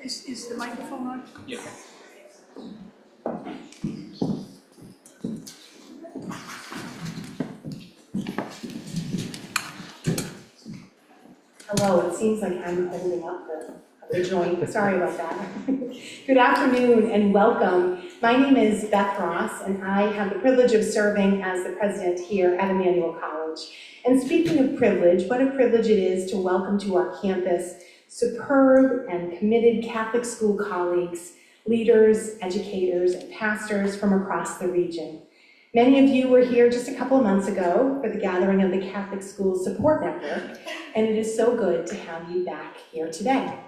Is the microphone on? Yeah. Hello, it seems like I'm holding up the joint. Sorry about that. Good afternoon and welcome. My name is Beth Ross and I have the privilege of serving as the president here at Emmanuel College. And speaking of privilege, what a privilege it is to welcome to our campus superb and committed Catholic school colleagues, leaders, educators, and pastors from across the region. Many of you were here just a couple of months ago for the gathering of the Catholic School Support Network, and it is so good to have you back here today.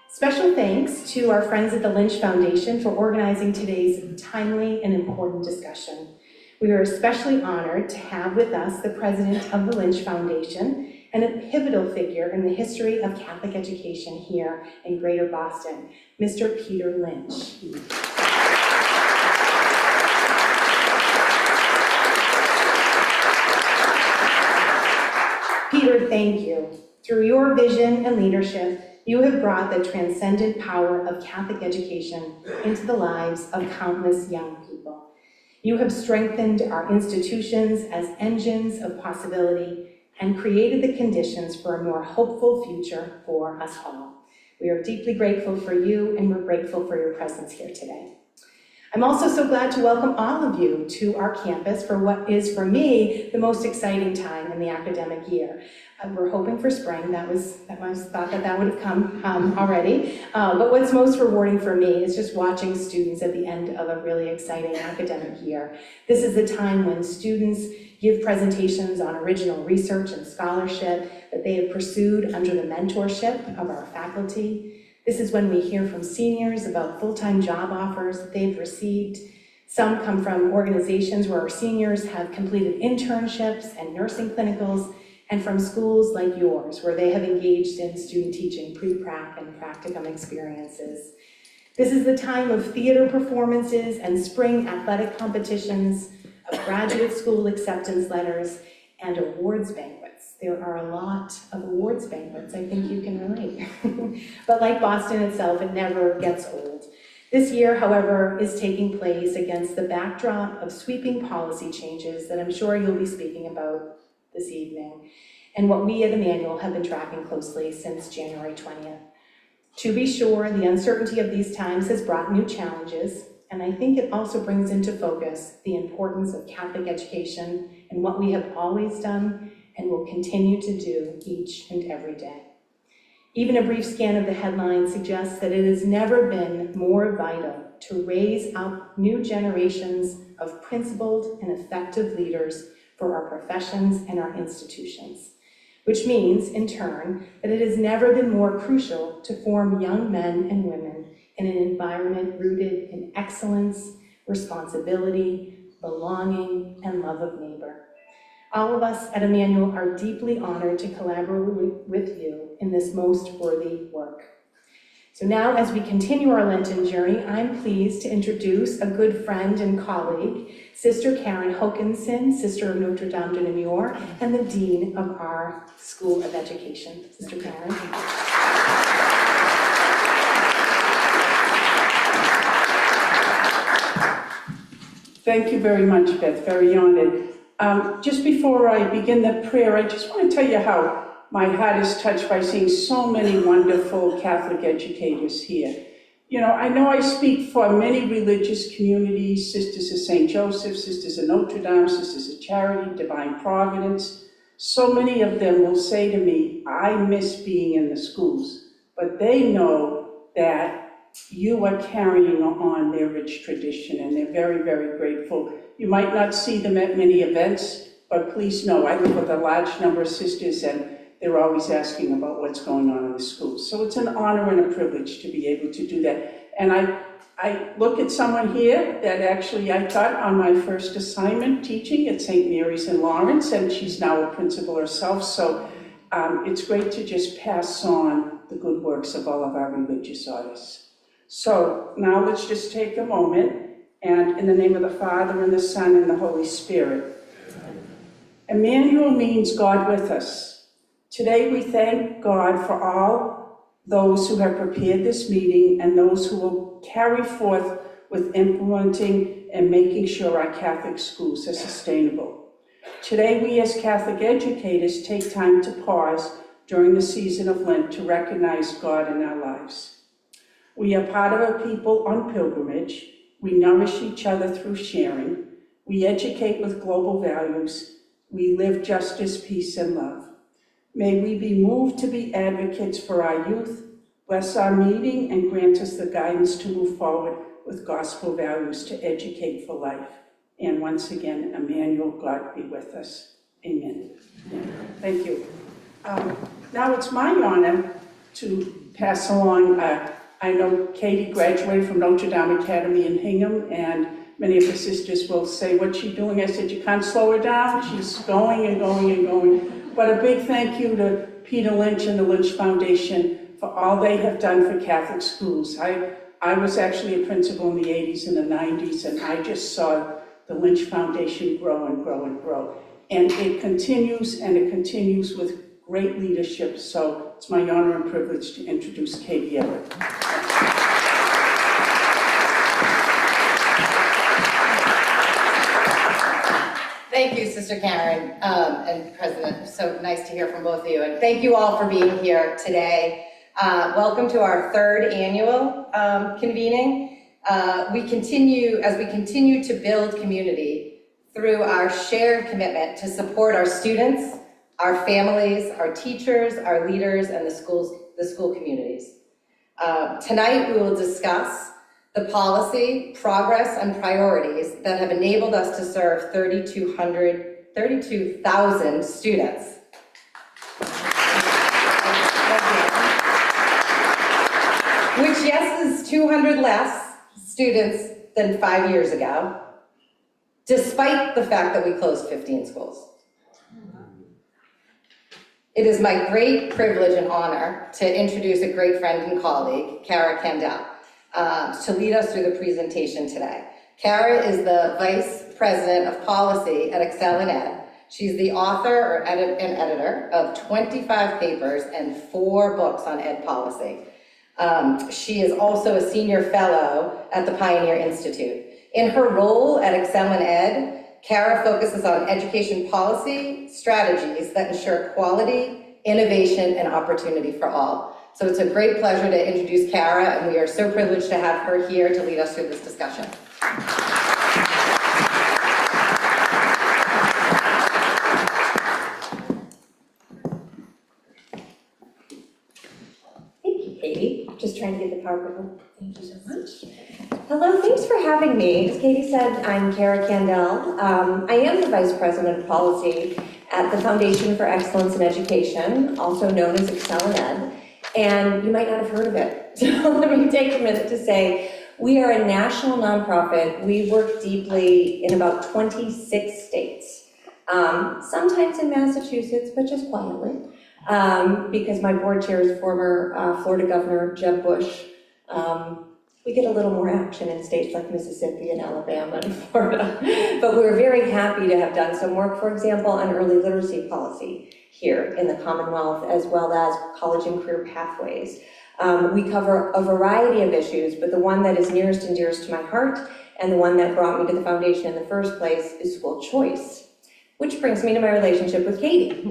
Special thanks to our friends at the Lynch Foundation for organizing today's timely and important discussion. We are especially honored to have with us the president of the Lynch Foundation and a pivotal figure in the history of Catholic education here in Greater Boston, Mr. Peter Lynch. Peter, thank you. Through your vision and leadership, you have brought the transcendent power of Catholic education into the lives of countless young people. You have strengthened our institutions as engines of possibility and created the conditions for a more hopeful future for us all. We are deeply grateful for you, and we're grateful for your presence here today. I'm also so glad to welcome all of you to our campus for what is, for me, the most exciting time in the academic year. We're hoping for spring. That was thought that would have come already. But what's most rewarding for me is just watching students at the end of a really exciting academic year. This is the time when students give presentations on original research and scholarship that they have pursued under the mentorship of our faculty. This is when we hear from seniors about full-time job offers that they've received. Some come from organizations where our seniors have completed internships and nursing clinicals, and from schools like yours, where they have engaged in student teaching, pre-prac, and practicum experiences. This is the time of theater performances and spring athletic competitions, of graduate school acceptance letters, and awards banquets. There are a lot of awards banquets, I think you can relate. But like Boston itself, it never gets old. This year, however, is taking place against the backdrop of sweeping policy changes that I'm sure you'll be speaking about this evening, and what we at Emmanuel have been tracking closely since January 20th. To be sure, the uncertainty of these times has brought new challenges, and I think it also brings into focus the importance of Catholic education and what we have always done and will continue to do each and every day. Even a brief scan of the headlines suggests that it has never been more vital to raise up new generations of principled and effective leaders for our professions and our institutions, which means, in turn, that it has never been more crucial to form young men and women in an environment rooted in excellence, responsibility, belonging, and love of neighbor. All of us at Emmanuel are deeply honored to collaborate with you in this most worthy work. So now, as we continue our Lenten journey, I'm pleased to introduce a good friend and colleague, Sister Karen Hokinson, Sister of Notre Dame de Namur, and the Dean of our School of Education. Sister Karen. Thank you very much, Beth, very honored. Just before I begin the prayer, I just want to tell you how my heart is touched by seeing so many wonderful Catholic educators here. You know I speak for many religious communities, Sisters of St. Joseph, Sisters of Notre Dame, Sisters of Charity, Divine Providence. So many of them will say to me, I miss being in the schools, but they know that you are carrying on their rich tradition, and they're very, very grateful. You might not see them at many events, but please know I live with a large number of sisters, and they're always asking about what's going on in the schools. So it's an honor and a privilege to be able to do that. And I look at someone here that actually I taught on my first assignment teaching at St. Mary's in Lawrence, and she's now a principal herself. So it's great to just pass on the good works of all of our religious orders. So now let's just take a moment, and in the name of the Father, and the Son, and the Holy Spirit. Emmanuel means God with us. Today we thank God for all those who have prepared this meeting, and those who will carry forth with implementing and making sure our Catholic schools are sustainable. Today, we as Catholic educators take time to pause during the season of Lent to recognize God in our lives. We are part of a people on pilgrimage. We nourish each other through sharing. We educate with global values. We live justice, peace, and love. May we be moved to be advocates for our youth. Bless our meeting and grant us the guidance to move forward with gospel values to educate for life. And once again, Emmanuel, God be with us. Amen. Thank you. Now it's my honor to pass along. I know Katie graduated from Notre Dame Academy in Hingham, and many of her sisters will say, "What's she doing?" I said, "You can't slow her down. She's going and going and going." But a big thank you to Peter Lynch and the Lynch Foundation for all they have done for Catholic schools. I was actually a principal in the 80s and the 90s, and I just saw the Lynch Foundation grow and grow and grow. And it continues, and it continues with great leadership. So it's my honor and privilege to introduce Katie Everett. Thank you, Sister Karen, and President. So nice to hear from both of you. And thank you all for being here today. Welcome to our third annual convening. We continue to build community through our shared commitment to support our students, our families, our teachers, our leaders, and the school communities. Tonight we will discuss the policy, progress, and priorities that have enabled us to serve 32,000 students. Which, yes, is 200 less students than 5 years ago, despite the fact that we closed 15 schools. It is my great privilege and honor to introduce a great friend and colleague, Kara Kandel, to lead us through the presentation today. Kara is the Vice President of Policy at Excel in Ed. She's the author and editor of 25 papers and 4 books on ed policy. She is also a senior fellow at the Pioneer Institute. In her role at Excel in Ed, Kara focuses on education policy strategies that ensure quality, innovation, and opportunity for all. So it's a great pleasure to introduce Kara, and we are so privileged to have her here to lead us through this discussion. Thank you, Katie. Just trying to get the PowerPoint on. Thank you so much. Hello, thanks for having me. As Katie said, I'm Kara Kandel. I am the Vice President of Policy at the Foundation for Excellence in Education, also known as Excel in Ed. And you might not have heard of it. So let me take a minute to say, we are a national nonprofit. We work deeply in about 26 states, sometimes in Massachusetts, but just quietly, because my board chair is former Florida Governor Jeb Bush. We get a little more action in states like Mississippi and Alabama and Florida, but we're very happy to have done some work, for example, on early literacy policy here in the Commonwealth, as well as college and career pathways. We cover a variety of issues, but the one that is nearest and dearest to my heart, and the one that brought me to the foundation in the first place, is school choice, which brings me to my relationship with Katie.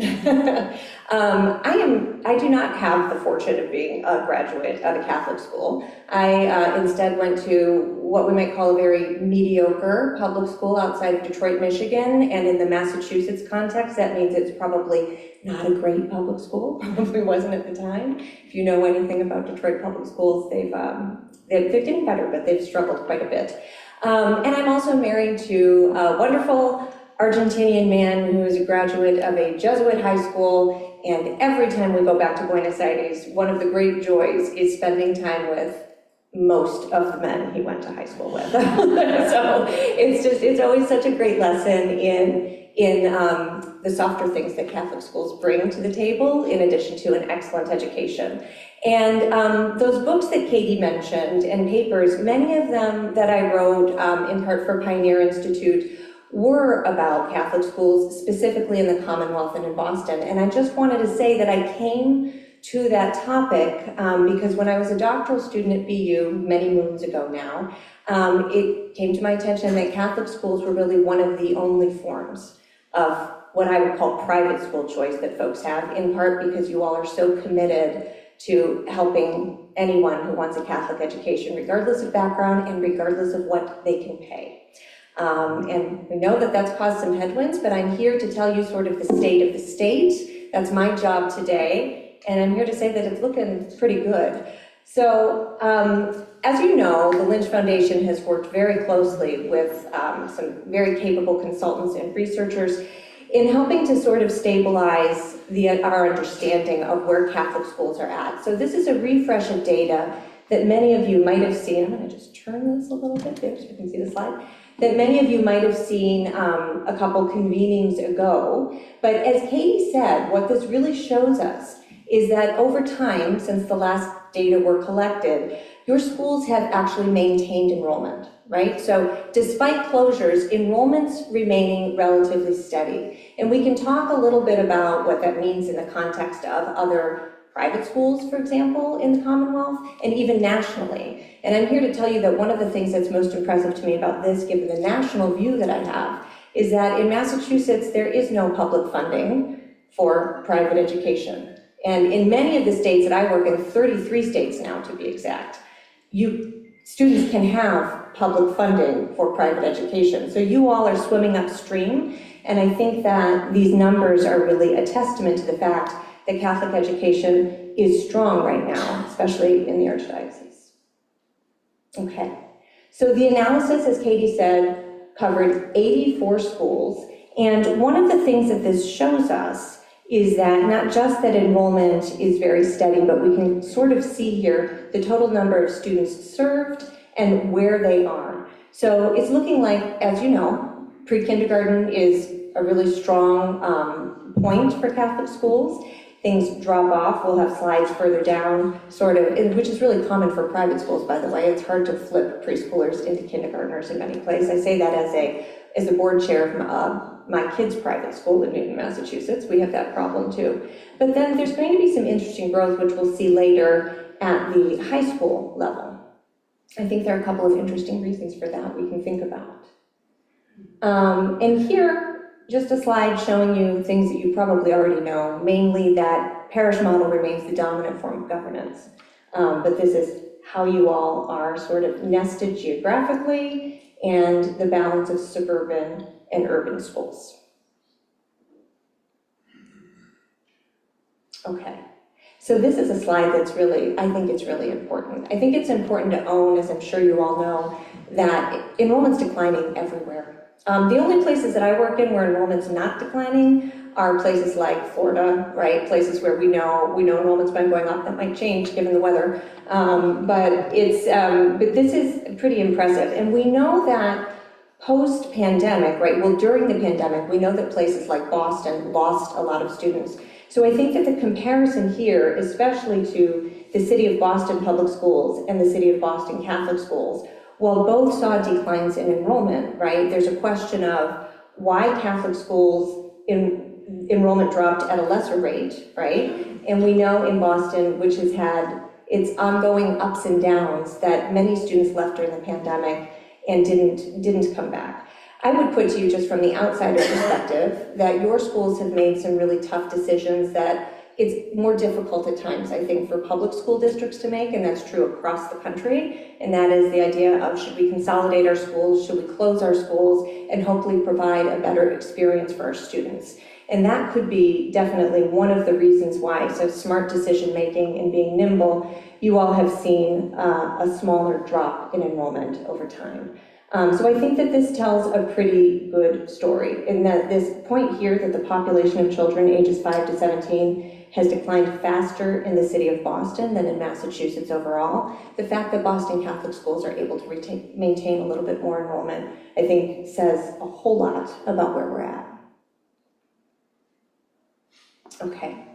I do not have the fortune of being a graduate of a Catholic school. I instead went to what we might call a very mediocre public school outside of Detroit, Michigan, and in the Massachusetts context, that means it's probably not a great public school, probably wasn't at the time. If you know anything about Detroit public schools, they've getting better, but they've struggled quite a bit. And I'm also married to a wonderful Argentinian man who is a graduate of a Jesuit high school, and every time we go back to Buenos Aires, one of the great joys is spending time with most of the men he went to high school with. So it's always such a great lesson in the softer things that Catholic schools bring to the table, in addition to an excellent education. And those books that Katie mentioned and papers, many of them that I wrote in part for Pioneer Institute, were about Catholic schools, specifically in the Commonwealth and in Boston. And I just wanted to say that I came to that topic because when I was a doctoral student at BU many moons ago now, it came to my attention that Catholic schools were really one of the only forms of what I would call private school choice that folks have, in part because you all are so committed to helping anyone who wants a Catholic education, regardless of background and regardless of what they can pay. And we know that that's caused some headwinds, but I'm here to tell you sort of the state of the state. That's my job today, and I'm here to say that it's looking pretty good. So, as you know, the Lynch Foundation has worked very closely with some very capable consultants and researchers in helping to sort of stabilize our understanding of where Catholic schools are at. So this is a refresh of data that many of you might have seen. I'm going to just turn this a little bit there so you can see the slide. That many of you might have seen a couple convenings ago. But as Katie said, what this really shows us is that over time, since the last data were collected, your schools have actually maintained enrollment, right? So despite closures, enrollment's remaining relatively steady. And we can talk a little bit about what that means in the context of other private schools, for example, in the Commonwealth, and even nationally. And I'm here to tell you that one of the things that's most impressive to me about this, given the national view that I have, is that in Massachusetts, there is no public funding for private education. And in many of the states that I work in, 33 states now to be exact, students can have public funding for private education. So you all are swimming upstream, and I think that these numbers are really a testament to the fact that Catholic education is strong right now, especially in the Archdiocese. Okay, so the analysis, as Katie said, covered 84 schools, and one of the things that this shows us is that not just that enrollment is very steady, but we can sort of see here the total number of students served and where they are. So it's looking like, as you know, pre-kindergarten is a really strong point for Catholic schools. Things drop off. We'll have slides further down, sort of, which is really common for private schools, by the way. It's hard to flip preschoolers into kindergartners in many places. I say that as a board chair of my kids' private school in Newton, Massachusetts. We have that problem too. But then there's going to be some interesting growth, which we'll see later at the high school level. I think there are a couple of interesting reasons for that we can think about. And here, just a slide showing you things that you probably already know, mainly that parish model remains the dominant form of governance. But this is how you all are sort of nested geographically and the balance of suburban and urban schools. Okay, so this is a slide that's really, I think it's really important. I think it's important to own, as I'm sure you all know, that enrollment's declining everywhere. The only places that I work in where enrollment's not declining are places like Florida, right? Places where we know enrollment's been going up. That might change given the weather, but this is pretty impressive. And we know that post-pandemic, right? Well, during the pandemic, we know that places like Boston lost a lot of students. So I think that the comparison here, especially to the City of Boston public schools and the City of Boston Catholic schools, while both saw declines in enrollment, right? There's a question of why Catholic schools enrollment dropped at a lesser rate, right? And we know in Boston, which has had its ongoing ups and downs, that many students left during the pandemic and didn't come back. I would put to you, just from the outsider perspective, that your schools have made some really tough decisions that it's more difficult at times, I think, for public school districts to make, and that's true across the country. And that is the idea of, should we consolidate our schools, should we close our schools, and hopefully provide a better experience for our students. And that could be definitely one of the reasons why. So smart decision making and being nimble, you all have seen a smaller drop in enrollment over time. So I think that this tells a pretty good story, in that this point here that the population of children ages 5 to 17 has declined faster in the City of Boston than in Massachusetts overall. The fact that Boston Catholic schools are able to maintain a little bit more enrollment, I think, says a whole lot about where we're at. Okay.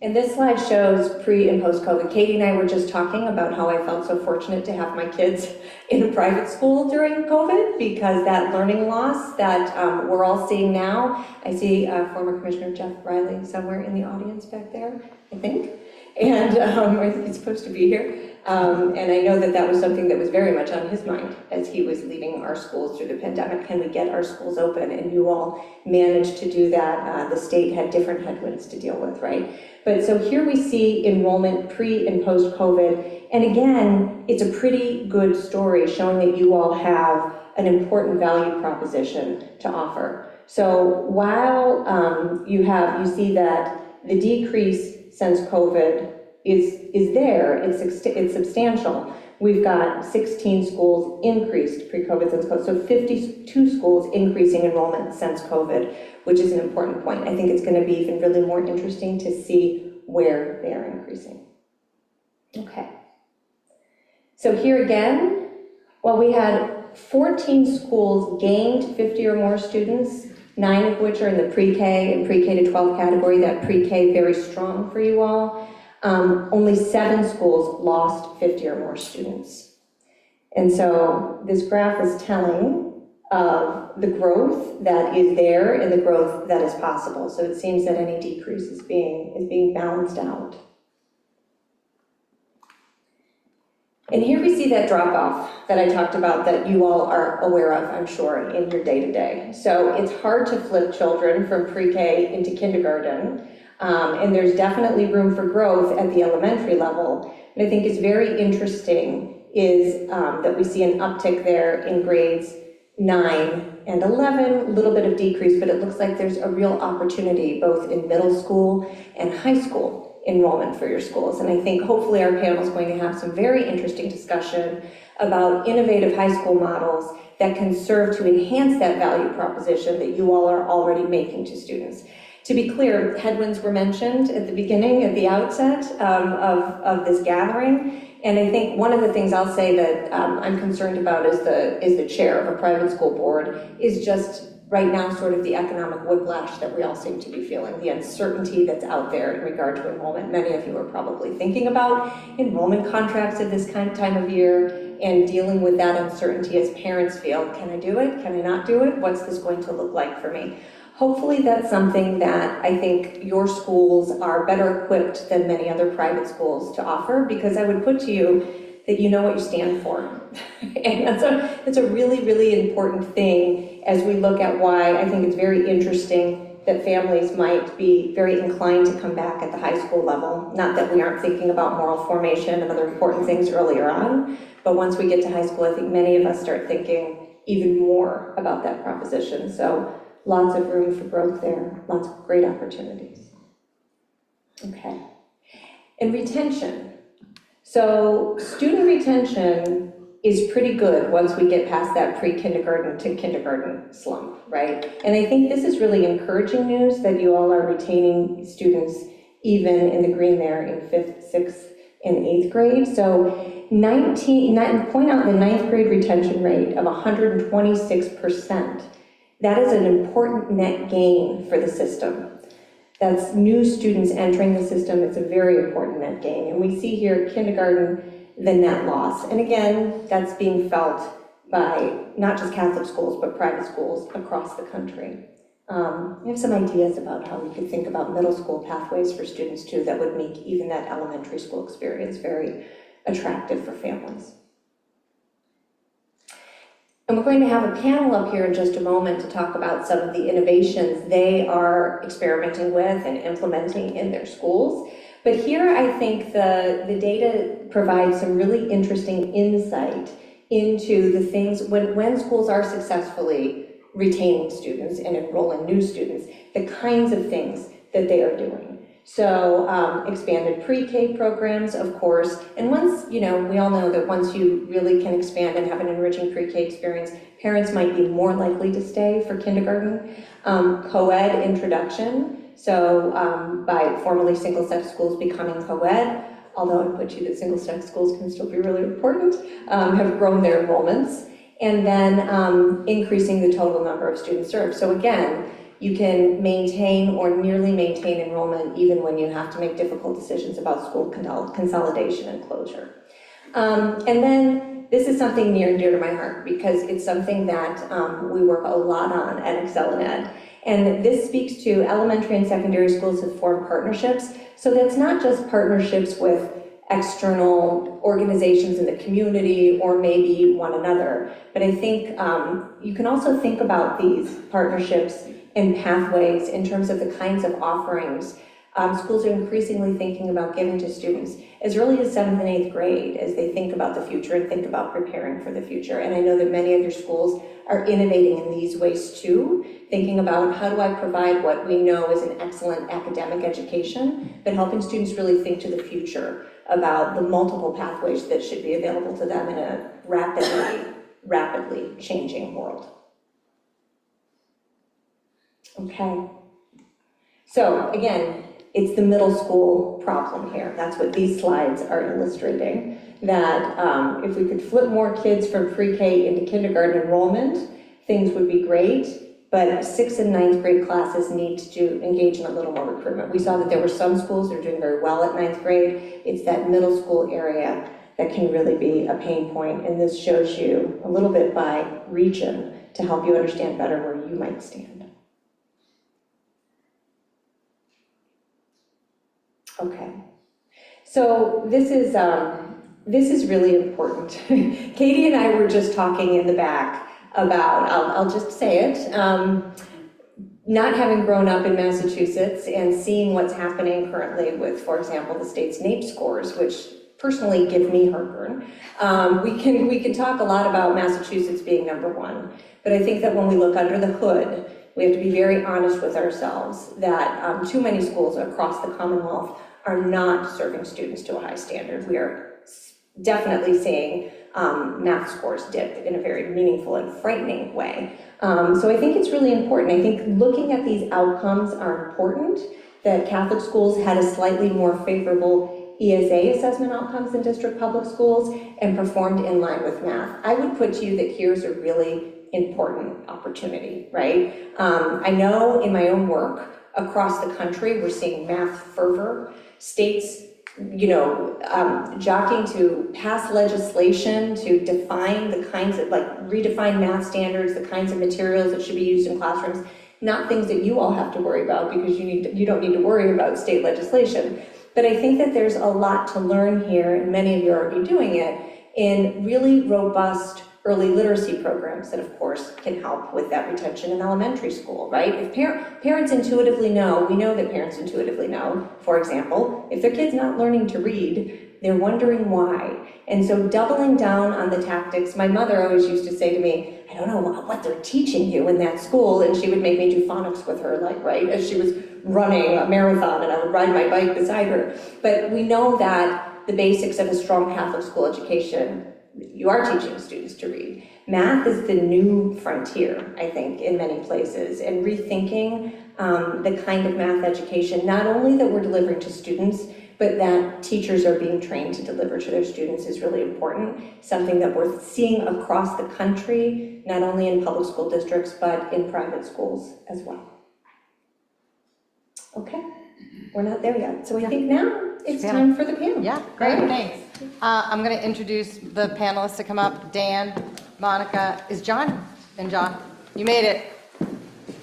And this slide shows pre and post-COVID. Katie and I were just talking about how I felt so fortunate to have my kids in a private school during COVID, because that learning loss that we're all seeing now. I see former Commissioner Jeff Riley somewhere in the audience back there, I think. And I think he's supposed to be here. And I know that that was something that was very much on his mind as he was leaving our schools through the pandemic. Can we get our schools open? And you all managed to do that. The state had different headwinds to deal with, right? But so here we see enrollment pre and post-COVID. And again, it's a pretty good story showing that you all have an important value proposition to offer. So while you see that the decrease since COVID is there, it's substantial. We've got 16 schools increased pre-COVID since COVID, so 52 schools increasing enrollment since COVID, which is an important point. I think it's going to be even really more interesting to see where they are increasing. Okay. So here again, well, we had 14 schools gained 50 or more students, 9 of which are in the pre-K and pre-K to 12 category. That pre-K very strong for you all. Only 7 schools lost 50 or more students. And so this graph is telling of the growth that is there and the growth that is possible. So it seems that any decrease is being balanced out. And here we see that drop off that I talked about that you all are aware of, I'm sure, in your day-to-day. So it's hard to flip children from pre-K into kindergarten. And there's definitely room for growth at the elementary level. And I think it's very interesting is that we see an uptick there in grades 9 and 11, a little bit of decrease, but it looks like there's a real opportunity both in middle school and high school enrollment for your schools. And I think hopefully our panel is going to have some very interesting discussion about innovative high school models that can serve to enhance that value proposition that you all are already making to students. To be clear, headwinds were mentioned at the beginning, at the outset of this gathering. And I think one of the things I'll say that I'm concerned about is the chair of a private school board is just right now sort of the economic whiplash that we all seem to be feeling, the uncertainty that's out there in regard to enrollment. Many of you are probably thinking about enrollment contracts at this kind of time of year and dealing with that uncertainty as parents feel, can I do it? Can I not do it? What's this going to look like for me? Hopefully that's something that I think your schools are better equipped than many other private schools to offer, because I would put to you that you know what you stand for. And that's a really, really important thing as we look at why I think it's very interesting that families might be very inclined to come back at the high school level. Not that we aren't thinking about moral formation and other important things earlier on, but once we get to high school, I think many of us start thinking even more about that proposition. So lots of room for growth there, lots of great opportunities. Okay, and retention. So student retention is pretty good once we get past that pre-kindergarten to kindergarten slump, right? And I think this is really encouraging news that you all are retaining students even in the green there in 5th, 6th, and 8th grade. So point out the 9th grade retention rate of 126%. That is an important net gain for the system. That's new students entering the system. It's a very important net gain. And we see here kindergarten, the net loss. And again, that's being felt by not just Catholic schools, but private schools across the country. We have some ideas about how we could think about middle school pathways for students too that would make even that elementary school experience very attractive for families. And we're going to have a panel up here in just a moment to talk about some of the innovations they are experimenting with and implementing in their schools. But here I think the data provides some really interesting insight into the things when schools are successfully retaining students and enrolling new students, the kinds of things that they are doing. So expanded pre-K programs, of course, and once, we all know that once you really can expand and have an enriching pre-K experience, parents might be more likely to stay for kindergarten. Co-ed introduction, so by formerly single-sex schools becoming co-ed, although I put you that single-sex schools can still be really important, have grown their enrollments, and then increasing the total number of students served. So again, you can maintain or nearly maintain enrollment even when you have to make difficult decisions about school consolidation and closure. And then this is something near and dear to my heart because it's something that we work a lot on at Excel and Ed. And this speaks to elementary and secondary schools have formed partnerships. So that's not just partnerships with external organizations in the community or maybe one another, but I think you can also think about these partnerships and pathways in terms of the kinds of offerings schools are increasingly thinking about giving to students as early as 7th and 8th grade as they think about the future and think about preparing for the future. And I know that many of your schools are innovating in these ways too, thinking about how do I provide what we know is an excellent academic education, but helping students really think to the future about the multiple pathways that should be available to them in a rapidly changing world. Okay. So again, it's the middle school problem here. That's what these slides are illustrating, that if we could flip more kids from pre-K into kindergarten enrollment, things would be great, but 6th and 9th grade classes need to engage in a little more recruitment. We saw that there were some schools that are doing very well at 9th grade. It's that middle school area that can really be a pain point, and this shows you a little bit by region to help you understand better where you might stand. Okay, so this is really important. Katie and I were just talking in the back about, I'll just say it, not having grown up in Massachusetts and seeing what's happening currently with, for example, the state's NAEP scores, which personally give me heartburn. We can talk a lot about Massachusetts being #1, but I think that when we look under the hood, we have to be very honest with ourselves that too many schools across the Commonwealth are not serving students to a high standard. We are definitely seeing math scores dip in a very meaningful and frightening way. So I think it's really important. I think looking at these outcomes are important, that Catholic schools had a slightly more favorable ESA assessment outcomes than district public schools and performed in line with math. I would put to you that here's a really important opportunity, right? I know in my own work across the country, we're seeing math fervor. States, jockeying to pass legislation to define the kinds of, redefine math standards, the kinds of materials that should be used in classrooms, not things that you all have to worry about because you don't need to worry about state legislation. But I think that there's a lot to learn here, and many of you are already doing it, in really robust early literacy programs that, of course, can help with that retention in elementary school, right? If parents intuitively know, we know that parents intuitively know, for example, if their kid's not learning to read, they're wondering why. And so doubling down on the tactics, my mother always used to say to me, I don't know what they're teaching you in that school, and she would make me do phonics with her, as she was running a marathon, and I would ride my bike beside her. But we know that the basics of a strong Catholic school education, you are teaching students to read. Math is the new frontier, I think, in many places, and rethinking the kind of math education, not only that we're delivering to students, but that teachers are being trained to deliver to their students is really important, something that we're seeing across the country, not only in public school districts, but in private schools as well. Okay, we're not there yet. So I think now it's time for the panel. Yeah, great, thanks. I'm going to introduce the panelists to come up. Dan, Monica, is John? And John, you made it.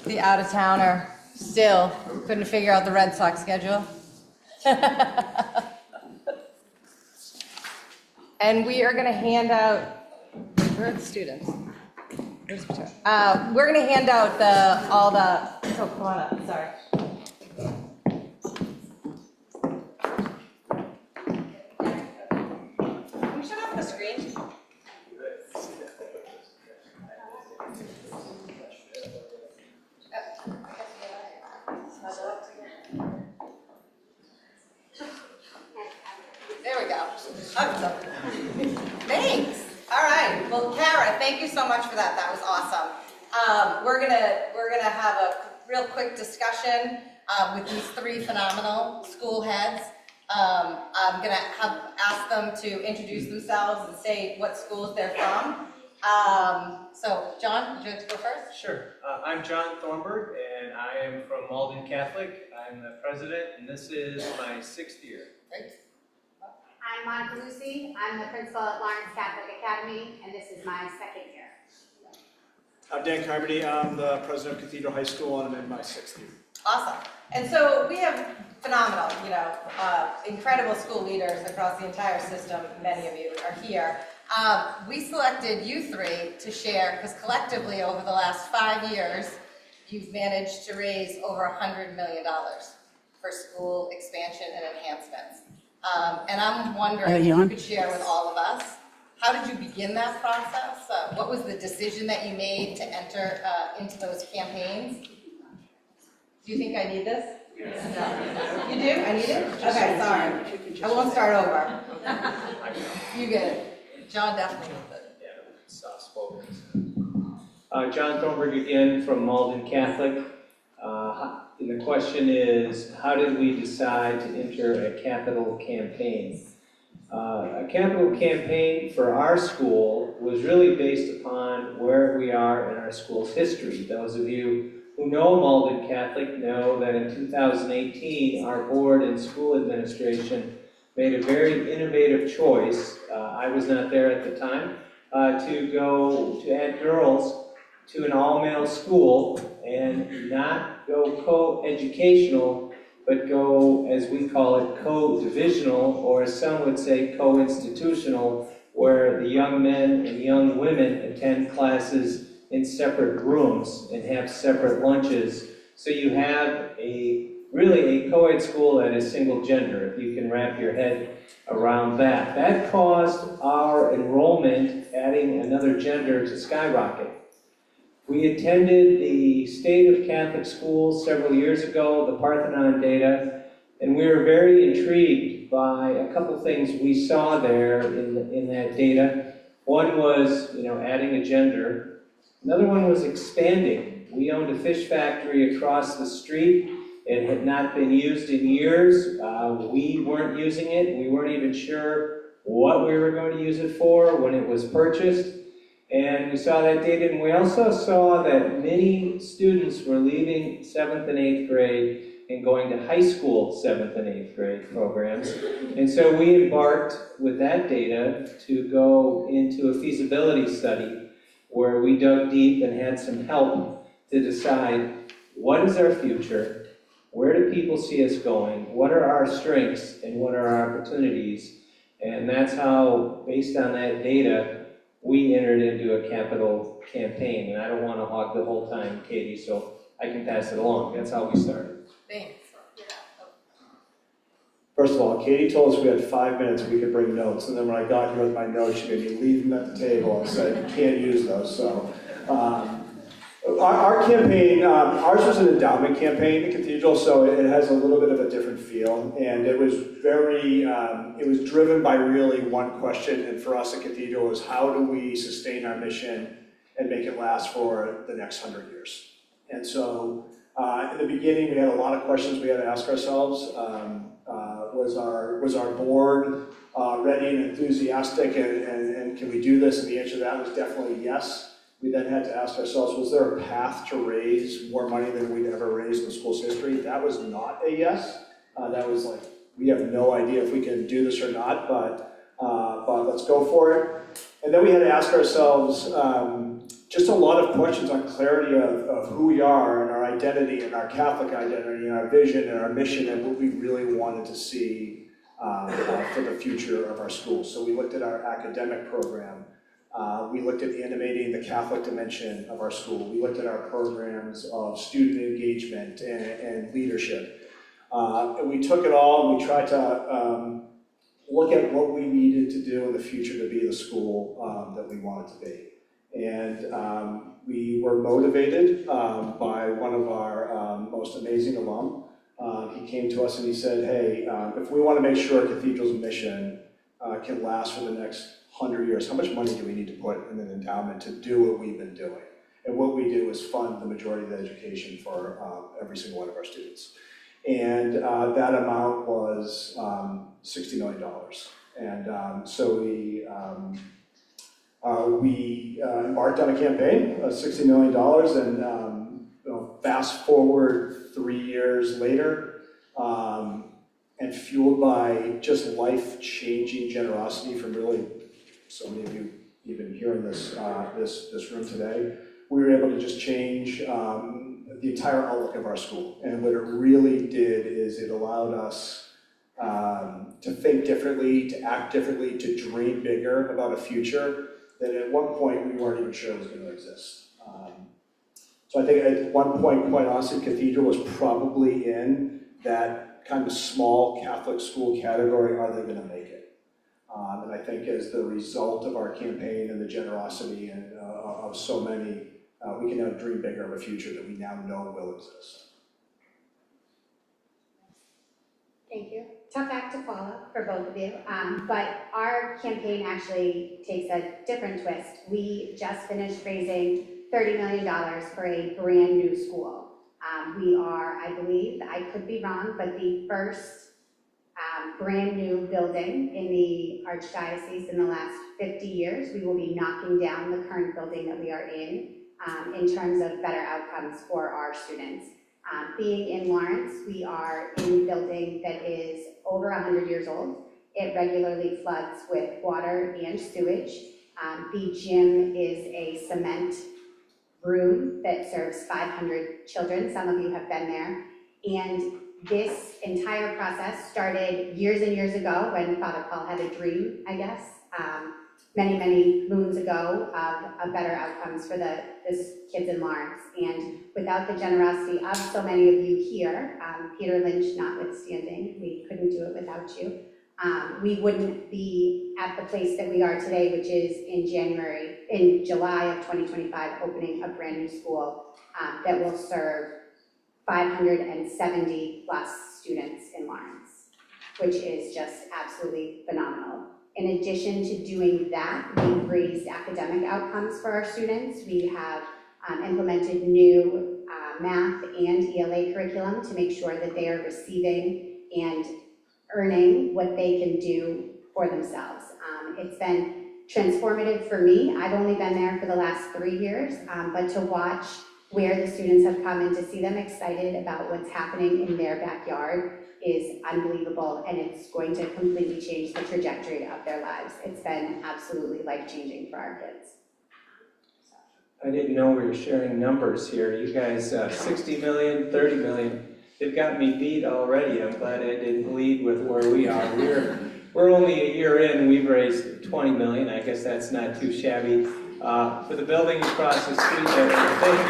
The out-of-towner still couldn't figure out the Red Sox schedule. And we are going to hand out, where are the students? We're going to hand out oh, come on up, sorry. Can we shut off the screen? There we go. Thanks. All right. Well, Kara, thank you so much for that. That was awesome. We're gonna have a real quick discussion with these three phenomenal school heads. I'm gonna ask them to introduce themselves and say what schools they're from. So, John, would you like to go first? Sure. I'm John Thornburg, and I am from Malden Catholic. I'm the president, and this is my 6th year. Great. I'm Monica Lucy. I'm the principal at Lawrence Catholic Academy, and this is my 2nd year. I'm Dan Carmody. I'm the president of Cathedral High School, and I'm in my 6th year. Awesome. And so we have phenomenal, incredible school leaders across the entire system. Many of you are here. We selected you three to share because collectively over the last 5 years, you've managed to raise over $100 million for school expansion and enhancements. And I'm wondering if you could share with all of us, how did you begin that process? What was the decision that you made to enter into those campaigns? Do you think I need this? Yes. No. You do? I need it? Okay, sorry. I won't start over. You get it. John definitely needs it. Yeah, soft spoken. John Thornburg again from Malden Catholic. The question is, how did we decide to enter a capital campaign? A capital campaign for our school was really based upon where we are in our school's history. Those of you who know Malden Catholic know that in 2018, our board and school administration made a very innovative choice. I was not there at the time, to add girls to an all-male school and not go co-educational, but go, as we call it, co-divisional, or as some would say, co-institutional, where the young men and young women attend classes in separate rooms and have separate lunches. So you have really a co-ed school that is single gender, if you can wrap your head around that. That caused our enrollment, adding another gender, to skyrocket. We attended the State of Catholic Schools several years ago, the Parthenon data, and we were very intrigued by a couple things we saw there in that data. One was, adding a gender. Another one was expanding. We owned a fish factory across the street. It had not been used in years. We weren't using it. We weren't even sure what we were going to use it for when it was purchased. And we saw that data, and we also saw that many students were leaving 7th and 8th grade and going to high school 7th and 8th grade programs. And so we embarked with that data to go into a feasibility study where we dug deep and had some help to decide what is our future, where do people see us going, what are our strengths, and what are our opportunities. And that's how, based on that data, we entered into a capital campaign. And I don't want to hog the whole time, Katie, so I can pass it along. That's how we started. Thanks. First of all, Katie told us we had 5 minutes and we could bring notes, and then when I got here with my notes, she made me leave them at the table and said, you can't use those. So, our campaign, ours was an endowment campaign, the Cathedral, so it has a little bit of a different feel, and it was it was driven by really one question, and for us at Cathedral was how do we sustain our mission and make it last for the next 100 years? And so, in the beginning, we had a lot of questions we had to ask ourselves. Was our board ready and enthusiastic, and can we do this? And the answer to that was definitely yes. We then had to ask ourselves, was there a path to raise more money than we'd ever raised in the school's history? That was not a yes. That was like, we have no idea if we can do this or not, but let's go for it. And then we had to ask ourselves just a lot of questions on clarity of who we are and our identity and our Catholic identity and our vision and our mission and what we really wanted to see for the future of our school. So we looked at our academic program. We looked at animating the Catholic dimension of our school. We looked at our programs of student engagement and leadership. And we took it all and we tried to look at what we needed to do in the future to be the school that we wanted to be. And we were motivated by one of our most amazing alum. He came to us and he said, hey, if we want to make sure Cathedral's mission can last for the next 100 years, how much money do we need to put in an endowment to do what we've been doing? And what we do is fund the majority of the education for every single one of our students. And that amount was $60 million. And so we we embarked on a campaign of $60 million, and fast forward 3 years later, and fueled by just life-changing generosity from really so many of you even here in this room today, we were able to just change the entire outlook of our school. And what it really did is it allowed us to think differently, to act differently, to dream bigger about a future that at one point we weren't even sure was going to exist. So I think at one point, quite honestly, Cathedral was probably in that kind of small Catholic school category, are they going to make it? And I think as the result of our campaign and the generosity and of so many, we can now dream bigger of a future that we now know will exist. Thank you. Tough act to follow for both of you, but our campaign actually takes a different twist. We just finished raising $30 million for a brand new school. We are, I believe, I could be wrong, but the first brand new building in the Archdiocese in the last 50 years. We will be knocking down the current building that we are in terms of better outcomes for our students. Being in Lawrence, we are in a building that is over 100 years old. It regularly floods with water and sewage. The gym is a cement room that serves 500 children. Some of you have been there. And this entire process started years and years ago when Father Paul had a dream, I guess, many, many moons ago of better outcomes for the kids in Lawrence. And without the generosity of so many of you here, Peter Lynch notwithstanding, we couldn't do it without you, we wouldn't be at the place that we are today, which is in July of 2025, opening a brand new school that will serve 570 plus students in Lawrence, which is just absolutely phenomenal. In addition to doing that, we've raised academic outcomes for our students. We have implemented new math and ELA curriculum to make sure that they are receiving and earning what they can do for themselves. It's been transformative for me. I've only been there for the last 3 years, but to watch where the students have come and to see them excited about what's happening in their backyard is unbelievable, and it's going to completely change the trajectory of their lives. It's been absolutely life-changing for our kids. I didn't know we were sharing numbers here. You guys, 60 million, 30 million. They've got me beat already. I'm glad I didn't lead with where we are. We're only a year in. We've raised 20 million. I guess that's not too shabby. For the building across the street, thank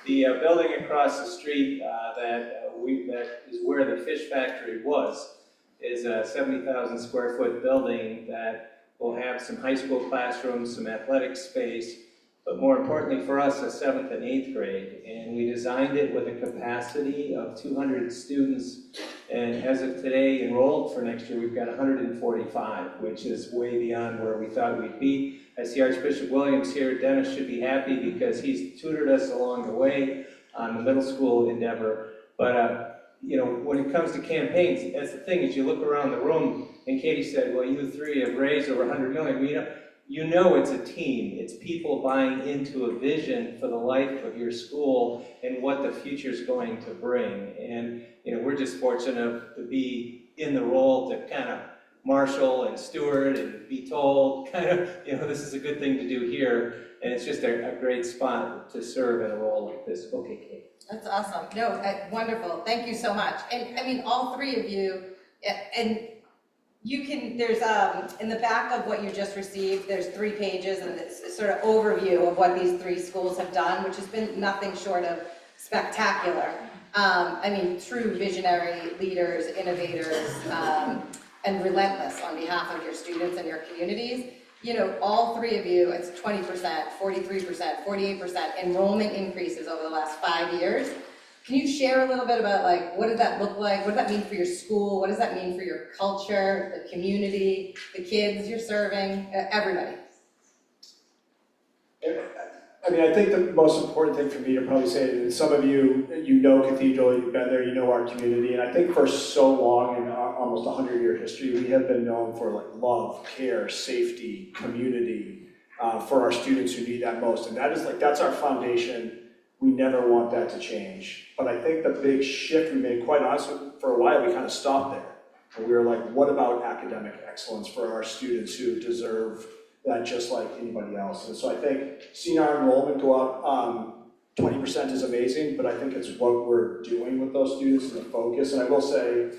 you. The building across the street that is where the fish factory was is a 70,000 square foot building that will have some high school classrooms, some athletic space, but more importantly for us, a 7th and 8th grade. And we designed it with a capacity of 200 students. And as of today, enrolled for next year, we've got 145, which is way beyond where we thought we'd be. I see Archbishop Williams here. Dennis should be happy because he's tutored us along the way on the middle school endeavor. But when it comes to campaigns, that's the thing, is you look around the room, and Katie said, well, you three have raised over 100 million. You know it's a team. It's people buying into a vision for the life of your school and what the future is going to bring. And we're just fortunate to be in the role to kind of marshal and steward and be told, this is a good thing to do here. And it's just a great spot to serve in a role like this. Okay, Kate. That's awesome. No, wonderful. Thank you so much. And I mean, all three of you, and there's in the back of what you just received, there's 3 pages and it's a sort of overview of what these 3 schools have done, which has been nothing short of spectacular. True visionary leaders, innovators, and relentless on behalf of your students and your communities. All 3 of you, it's 20%, 43%, 48% enrollment increases over the last 5 years. Can you share a little bit about what did that look like? What does that mean for your school? What does that mean for your culture, the community, the kids you're serving, everybody? I think the most important thing for me to probably say is some of you know Cathedral, you've been there, you know our community, and I think for so long in almost 100-year history, we have been known for like love, care, safety, community, for our students who need that most. And that is like, that's our foundation. We never want that to change. But I think the big shift we made, quite honestly, for a while, we kind of stopped there. And we were like, what about academic excellence for our students who deserve that just like anybody else? And so I think seeing our enrollment go up 20% is amazing, but I think it's what we're doing with those students and the focus. And I will say,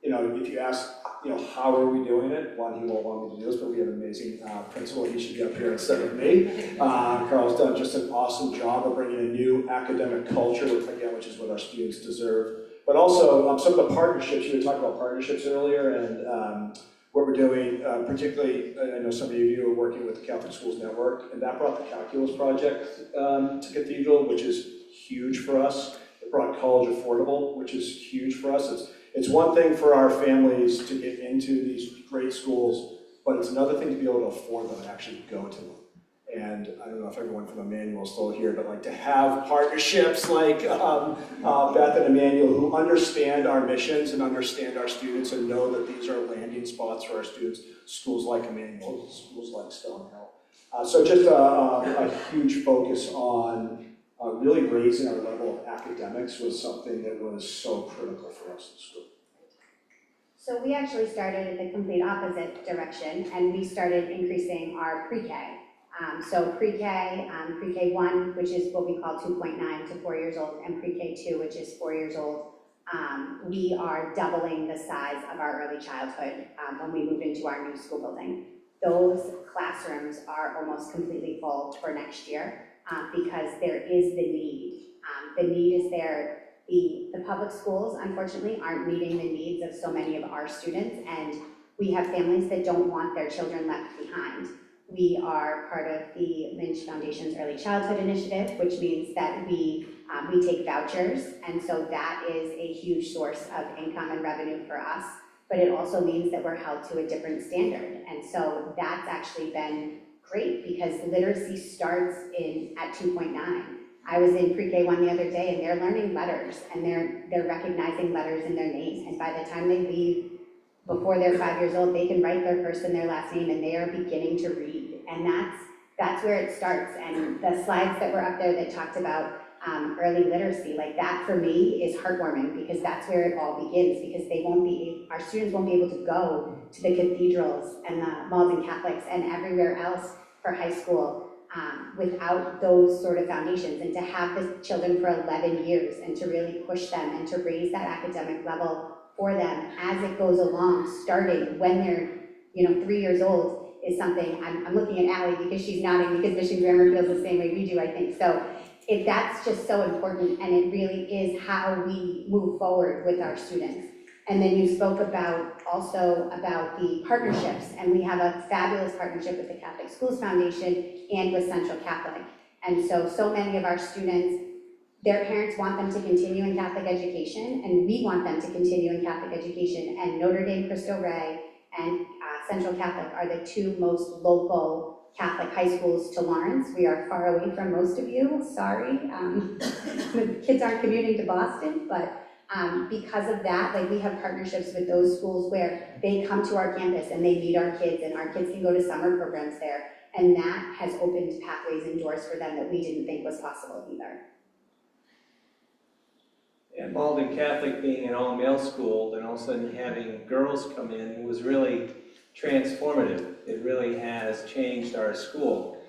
you know, if you ask, you know, how are we doing it? One, he won't want me to do this, but we have an amazing principal. He should be up here instead of me. Carl's done just an awesome job of bringing a new academic culture, which is what our students deserve. But also some of the partnerships, you were talking about partnerships earlier, and what we're doing, particularly, I know some of you are working with the Catholic Schools Network, and that brought the calculus project to Cathedral, which is huge for us. It brought college affordable, which is huge for us. It's one thing for our families to get into these great schools, but it's another thing to be able to afford them and actually go to them. And I don't know if everyone from Emmanuel is still here, but like to have partnerships like Beth and Emmanuel who understand our missions and understand our students and know that these are landing spots for our students, schools like Emmanuel, schools like Stonehill. So just a huge focus on really raising our level of academics was something that was so critical for us in school. So we actually started in the complete opposite direction, and we started increasing our pre-K. So pre-K, pre-K1, which is what we call 2.9 to 4 years old, and pre-K2, which is 4 years old, we are doubling the size of our early childhood when we move into our new school building. Those classrooms are almost completely full for next year because there is the need. The need is there. The public schools, unfortunately, aren't meeting the needs of so many of our students, and we have families that don't want their children left behind. We are part of the Lynch Foundation's Early Childhood Initiative, which means that we take vouchers, and so that is a huge source of income and revenue for us, but it also means that we're held to a different standard, and so that's actually been great because literacy starts at 2.9. I was in pre-K1 the other day, and they're learning letters, and they're recognizing letters in their names, and by the time they leave, before they're 5 years old, they can write their first and their last name, and they are beginning to read, and that's where it starts. And the slides that were up there that talked about early literacy, like that for me is heartwarming because that's where it all begins, because our students won't be able to go to the cathedrals and the Malden Catholics and everywhere else for high school without those sort of foundations, and to have the children for 11 years and to really push them and to raise that academic level for them as it goes along, starting when they're 3 years old, is something. I'm looking at Allie because she's nodding because Mission Grammar feels the same way we do, I think. So that's just so important, and it really is how we move forward with our students. And then you spoke also about the partnerships, and we have a fabulous partnership with the Catholic Schools Foundation and with Central Catholic. And so many of our students, their parents want them to continue in Catholic education, and we want them to continue in Catholic education. And Notre Dame Cristo Rey and Central Catholic are the two most local Catholic high schools to Lawrence. We are far away from most of you, sorry. The kids aren't commuting to Boston, but because of that, like we have partnerships with those schools where they come to our campus and they meet our kids, and our kids can go to summer programs there. And that has opened pathways and doors for them that we didn't think was possible either. And Malden Catholic being an all-male school, and all of a sudden having girls come in was really transformative. It really has changed our school.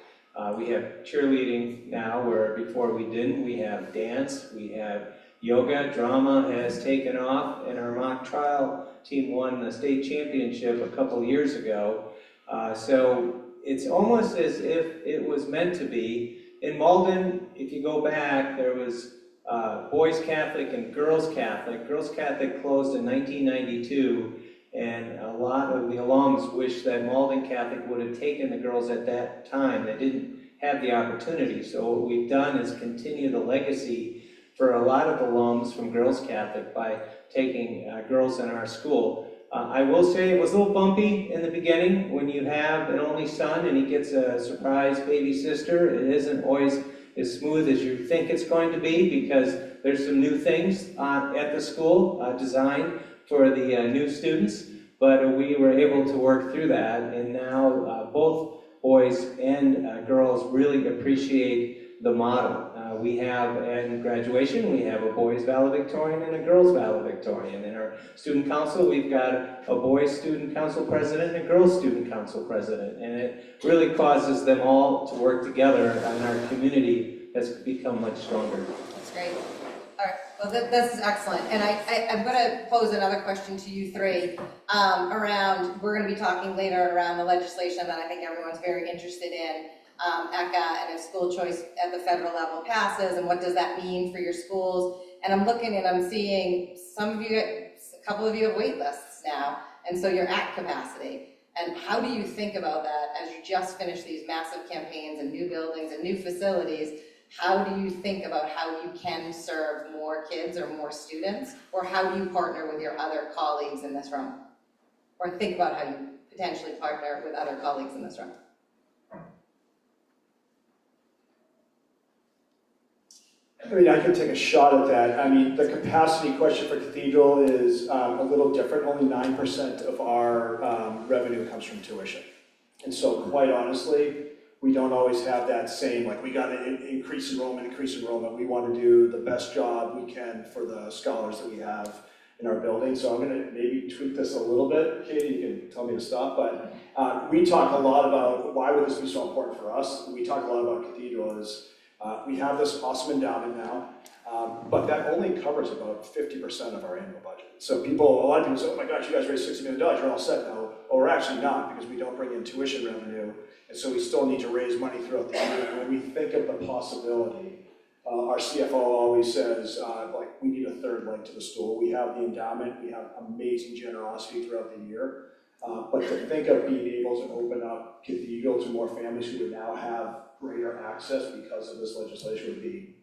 We have cheerleading now, where before we didn't. We have dance, we have yoga, drama has taken off, and our mock trial team won the state championship a couple years ago. So it's almost as if it was meant to be. In Malden, if you go back, there was Boys Catholic and Girls Catholic. Girls Catholic closed in 1992, and a lot of the alums wish that Malden Catholic would have taken the girls at that time. They didn't have the opportunity. So what we've done is continue the legacy for a lot of alums from Girls Catholic by taking girls in our school. I will say it was a little bumpy in the beginning when you have an only son and he gets a surprise baby sister. It isn't always as smooth as you think it's going to be because there's some new things at the school designed, for the new students, but we were able to work through that, and now both boys and girls really appreciate the motto. We have, in graduation, we have a boys valedictorian and a girls valedictorian. In our student council, we've got a boys student council president and a girls student council president, and it really causes them all to work together, and our community has become much stronger. That's great. All right, well, this is excellent. And I'm going to pose another question to you three around, we're going to be talking later around the legislation that I think everyone's very interested in, ECA, and if school choice at the federal level passes, and what does that mean for your schools? And I'm looking and I'm seeing some of you, a couple of you have wait lists now, and so you're at capacity. And how do you think about that as you just finish these massive campaigns and new buildings and new facilities? How do you think about how you can serve more kids or more students? Or how do you partner with your other colleagues in this room? Or think about how you potentially partner with other colleagues in this room? I mean, I can take a shot at that. I mean, the capacity question for Cathedral is a little different. Only 9% of our revenue comes from tuition. And so quite honestly, we don't always have that same, like, we got to increase enrollment. We want to do the best job we can for the scholars that we have in our building. So I'm going to maybe tweak this a little bit. Katie, you can tell me to stop. But we talk a lot about why would this be so important for us. We talk a lot about Cathedral is we have this awesome endowment now, but that only covers about 50% of our annual budget. So a lot of people say, oh my gosh, you guys raised $60 million, you're all set now. Well, we're actually not, because we don't bring in tuition revenue, and so we still need to raise money throughout the year. And when we think of the possibility, our CFO always says, like, we need a third leg to the stool. We have the endowment, we have amazing generosity throughout the year. But to think of being able to open up Cathedral to more families who would now have greater access because of this legislation would be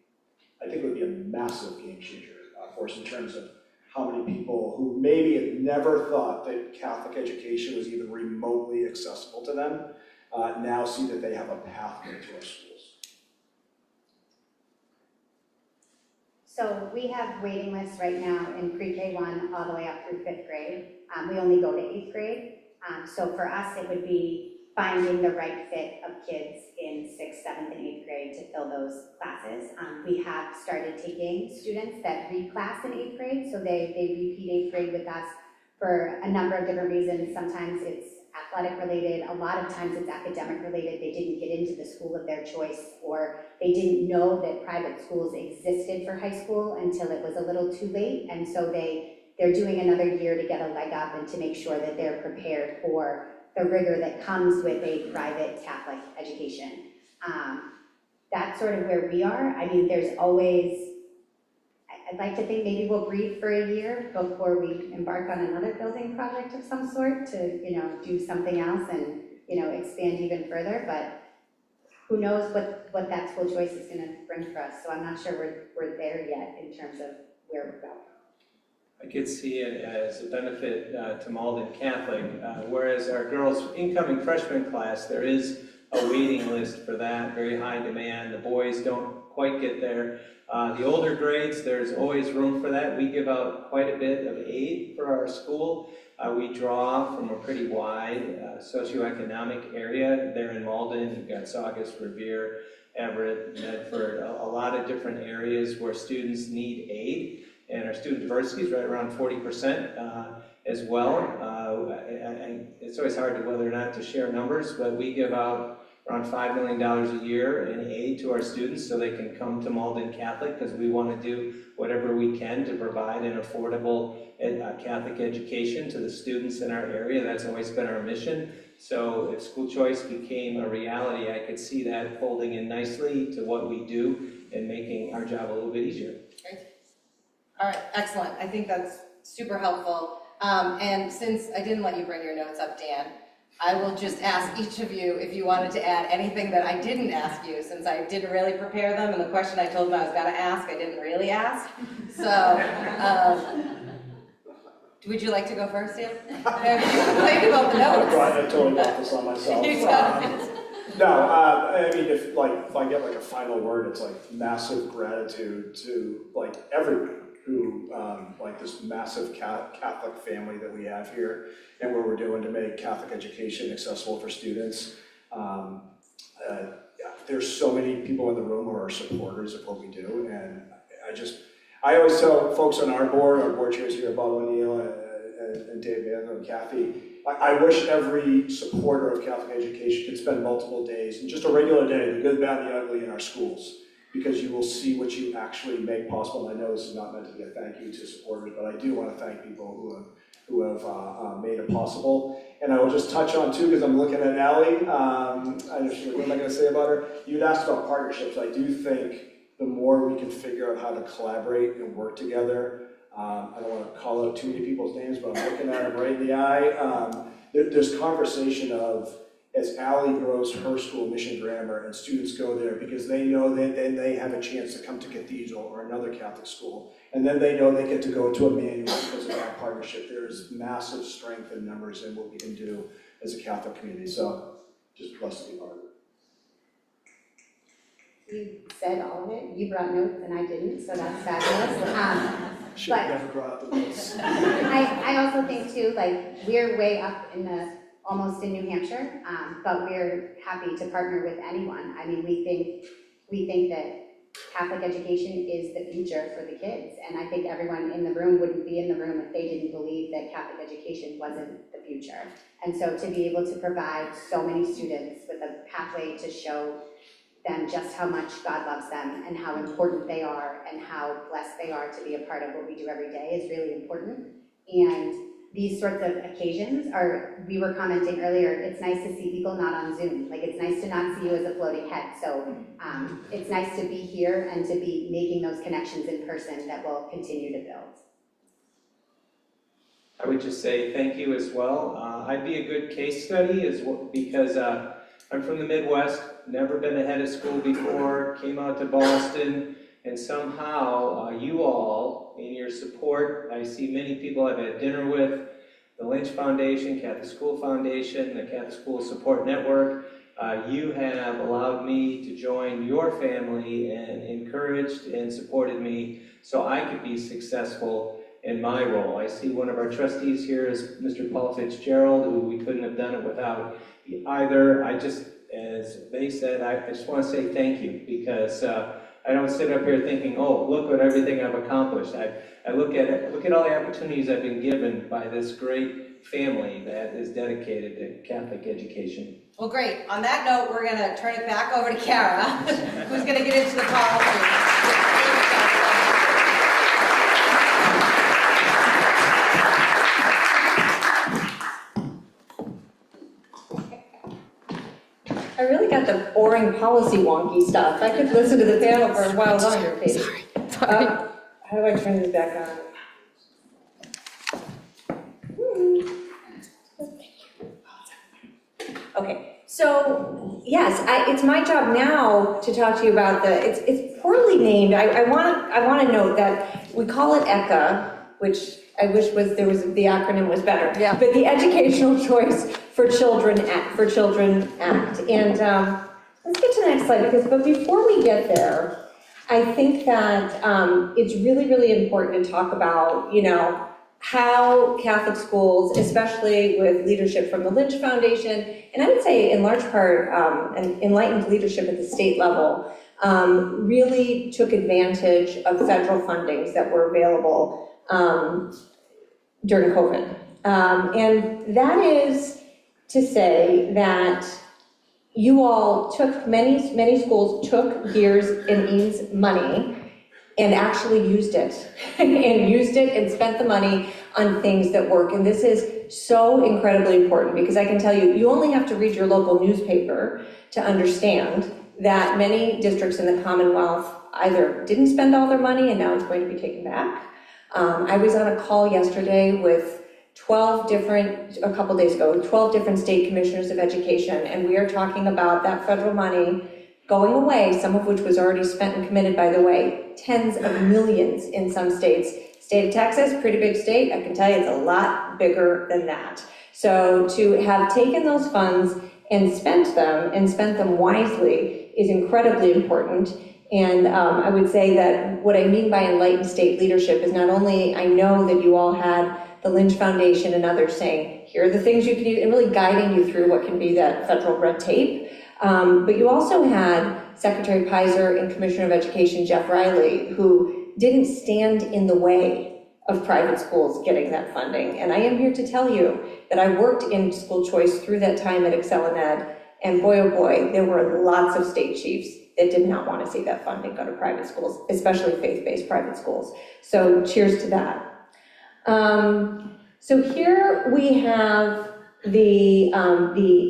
a massive game changer for us in terms of how many people who maybe had never thought that Catholic education was even remotely accessible to them now see that they have a pathway to our schools. So we have waiting lists right now in pre-K1 all the way up through 5th grade. We only go to 8th grade. So for us, it would be finding the right fit of kids in 6th, 7th, and 8th grade to fill those classes. We have started taking students that reclass in 8th grade, so they repeat 8th grade with us for a number of different reasons. Sometimes it's athletic related, a lot of times it's academic related. They didn't get into the school of their choice, or they didn't know that private schools existed for high school until it was a little too late, and so they're doing another year to get a leg up and to make sure that they're prepared for the rigor that comes with a private Catholic education. That's sort of where we are. I mean, there's always, I'd like to think maybe we'll breathe for a year before we embark on another building project of some sort to, do something else and, expand even further, but who knows what that school choice is gonna bring for us. So I'm not sure we're there yet in terms of where we're going. I could see it as a benefit to Malden Catholic, whereas our girls' incoming freshman class, there is a waiting list for that, very high demand. The boys don't quite get there. The older grades, there's always room for that. We give out quite a bit of aid for our school. We draw from a pretty wide socioeconomic area there in Malden. You've got Saugus, Revere, Everett, Medford, a lot of different areas where students need aid. And our student diversity is right around 40% as well. And it's always hard to whether or not to share numbers, but we give out around $5 million a year in aid to our students so they can come to Malden Catholic, because we want to do whatever we can to provide an affordable Catholic education to the students in our area. That's always been our mission. So if school choice became a reality, I could see that folding in nicely to what we do and making our job a little bit easier. Great. All right, excellent. I think that's super helpful. And since I didn't let you bring your notes up, Dan, I will just ask each of you if you wanted to add anything that I didn't ask you, since I didn't really prepare them, and the question I told them I was going to ask, I didn't really ask. So, would you like to go first, Dan? Think about the notes. I totally got this on myself. I mean, if I get like a final word, it's like massive gratitude to like everyone who, like this massive Catholic family that we have here, and what we're doing to make Catholic education accessible for students. There's so many people in the room who are supporters of what we do, and I always tell folks on our board chairs here, Bob O'Neill and Dave Emmanuel and Kathy, I wish every supporter of Catholic education could spend multiple days, and just a regular day, the good, bad, and the ugly in our schools, because you will see what you actually make possible. And I know this is not meant to be a thank you to supporters, but I do want to thank people who have made it possible. And I will just touch on too, because I'm looking at Allie, what am I going to say about her? You'd asked about partnerships. I do think the more we can figure out how to collaborate and work together, I don't want to call out too many people's names, but I'm looking at them right in the eye. There's conversation of, as Allie grows her school, Mission Grammar, and students go there because they know that then they have a chance to come to Cathedral or another Catholic school, and then they know they get to go to Emmanuel because of that partnership. There's massive strength in numbers in what we can do as a Catholic community, so just blessed to be part of it. You said all of it. You brought notes and I didn't, so that's fabulous. Should have never brought up the notes. I also think too, like, we're way up in almost in New Hampshire, but we're happy to partner with anyone. I mean, we think that Catholic education is the future for the kids, and I think everyone in the room wouldn't be in the room if they didn't believe that Catholic education wasn't the future. And so to be able to provide so many students with a pathway to show them just how much God loves them and how important they are and how blessed they are to be a part of what we do every day is really important. And these sorts of occasions we were commenting earlier, it's nice to see people not on Zoom. Like, it's nice to not see you as a floating head. So it's nice to be here and to be making those connections in person that will continue to build. I would just say thank you as well. I'd be a good case study because I'm from the Midwest, never been ahead of school before, came out to Boston, and somehow you all, in your support, I see many people I've had dinner with, the Lynch Foundation, Catholic School Foundation, the Catholic School Support Network, you have allowed me to join your family and encouraged and supported me so I could be successful in my role. I see one of our trustees here is Mr. Paul Fitzgerald, who we couldn't have done it without either. As they said, I just want to say thank you, because I don't sit up here thinking, oh, look at everything I've accomplished. I look at all the opportunities I've been given by this great family that is dedicated to Catholic education. Well, great. On that note, we're going to turn it back over to Kara, who's going to get into the policy. I really got the boring policy wonky stuff. I could listen to the panel for a while longer, Katie. Sorry. How do I turn this back on? Okay, so yes, it's my job now to talk to you about it's poorly named. I want to note that we call it ECHA, which I wish the acronym was better. Yeah. But the Educational Choice for Children Act. And let's get to the next slide, but before we get there, I think that it's really, really important to talk about, how Catholic schools, especially with leadership from the Lynch Foundation, and I would say in large part an enlightened leadership at the state level, really took advantage of federal fundings that were available during COVID. And that is to say that you all took, many schools took Gears and Eames money and actually used it, and spent the money on things that work. And this is so incredibly important, because I can tell you, you only have to read your local newspaper to understand that many districts in the Commonwealth either didn't spend all their money and now it's going to be taken back. I was on a call yesterday with 12 different state commissioners of education, and we are talking about that federal money going away, some of which was already spent and committed, by the way, tens of millions in some states. State of Texas, pretty big state, I can tell you it's a lot bigger than that. So to have taken those funds and spent them wisely is incredibly important. And I would say that what I mean by enlightened state leadership is not only, I know that you all had the Lynch Foundation and others saying, here are the things you can use, and really guiding you through what can be that federal red tape. But you also had Secretary Pizer and Commissioner of Education Jeff Riley, who didn't stand in the way of private schools getting that funding. And I am here to tell you that I worked in school choice through that time at Excel and Ed, and boy, oh boy, there were lots of state chiefs that did not want to see that funding go to private schools, especially faith-based private schools. So cheers to that. So here we have the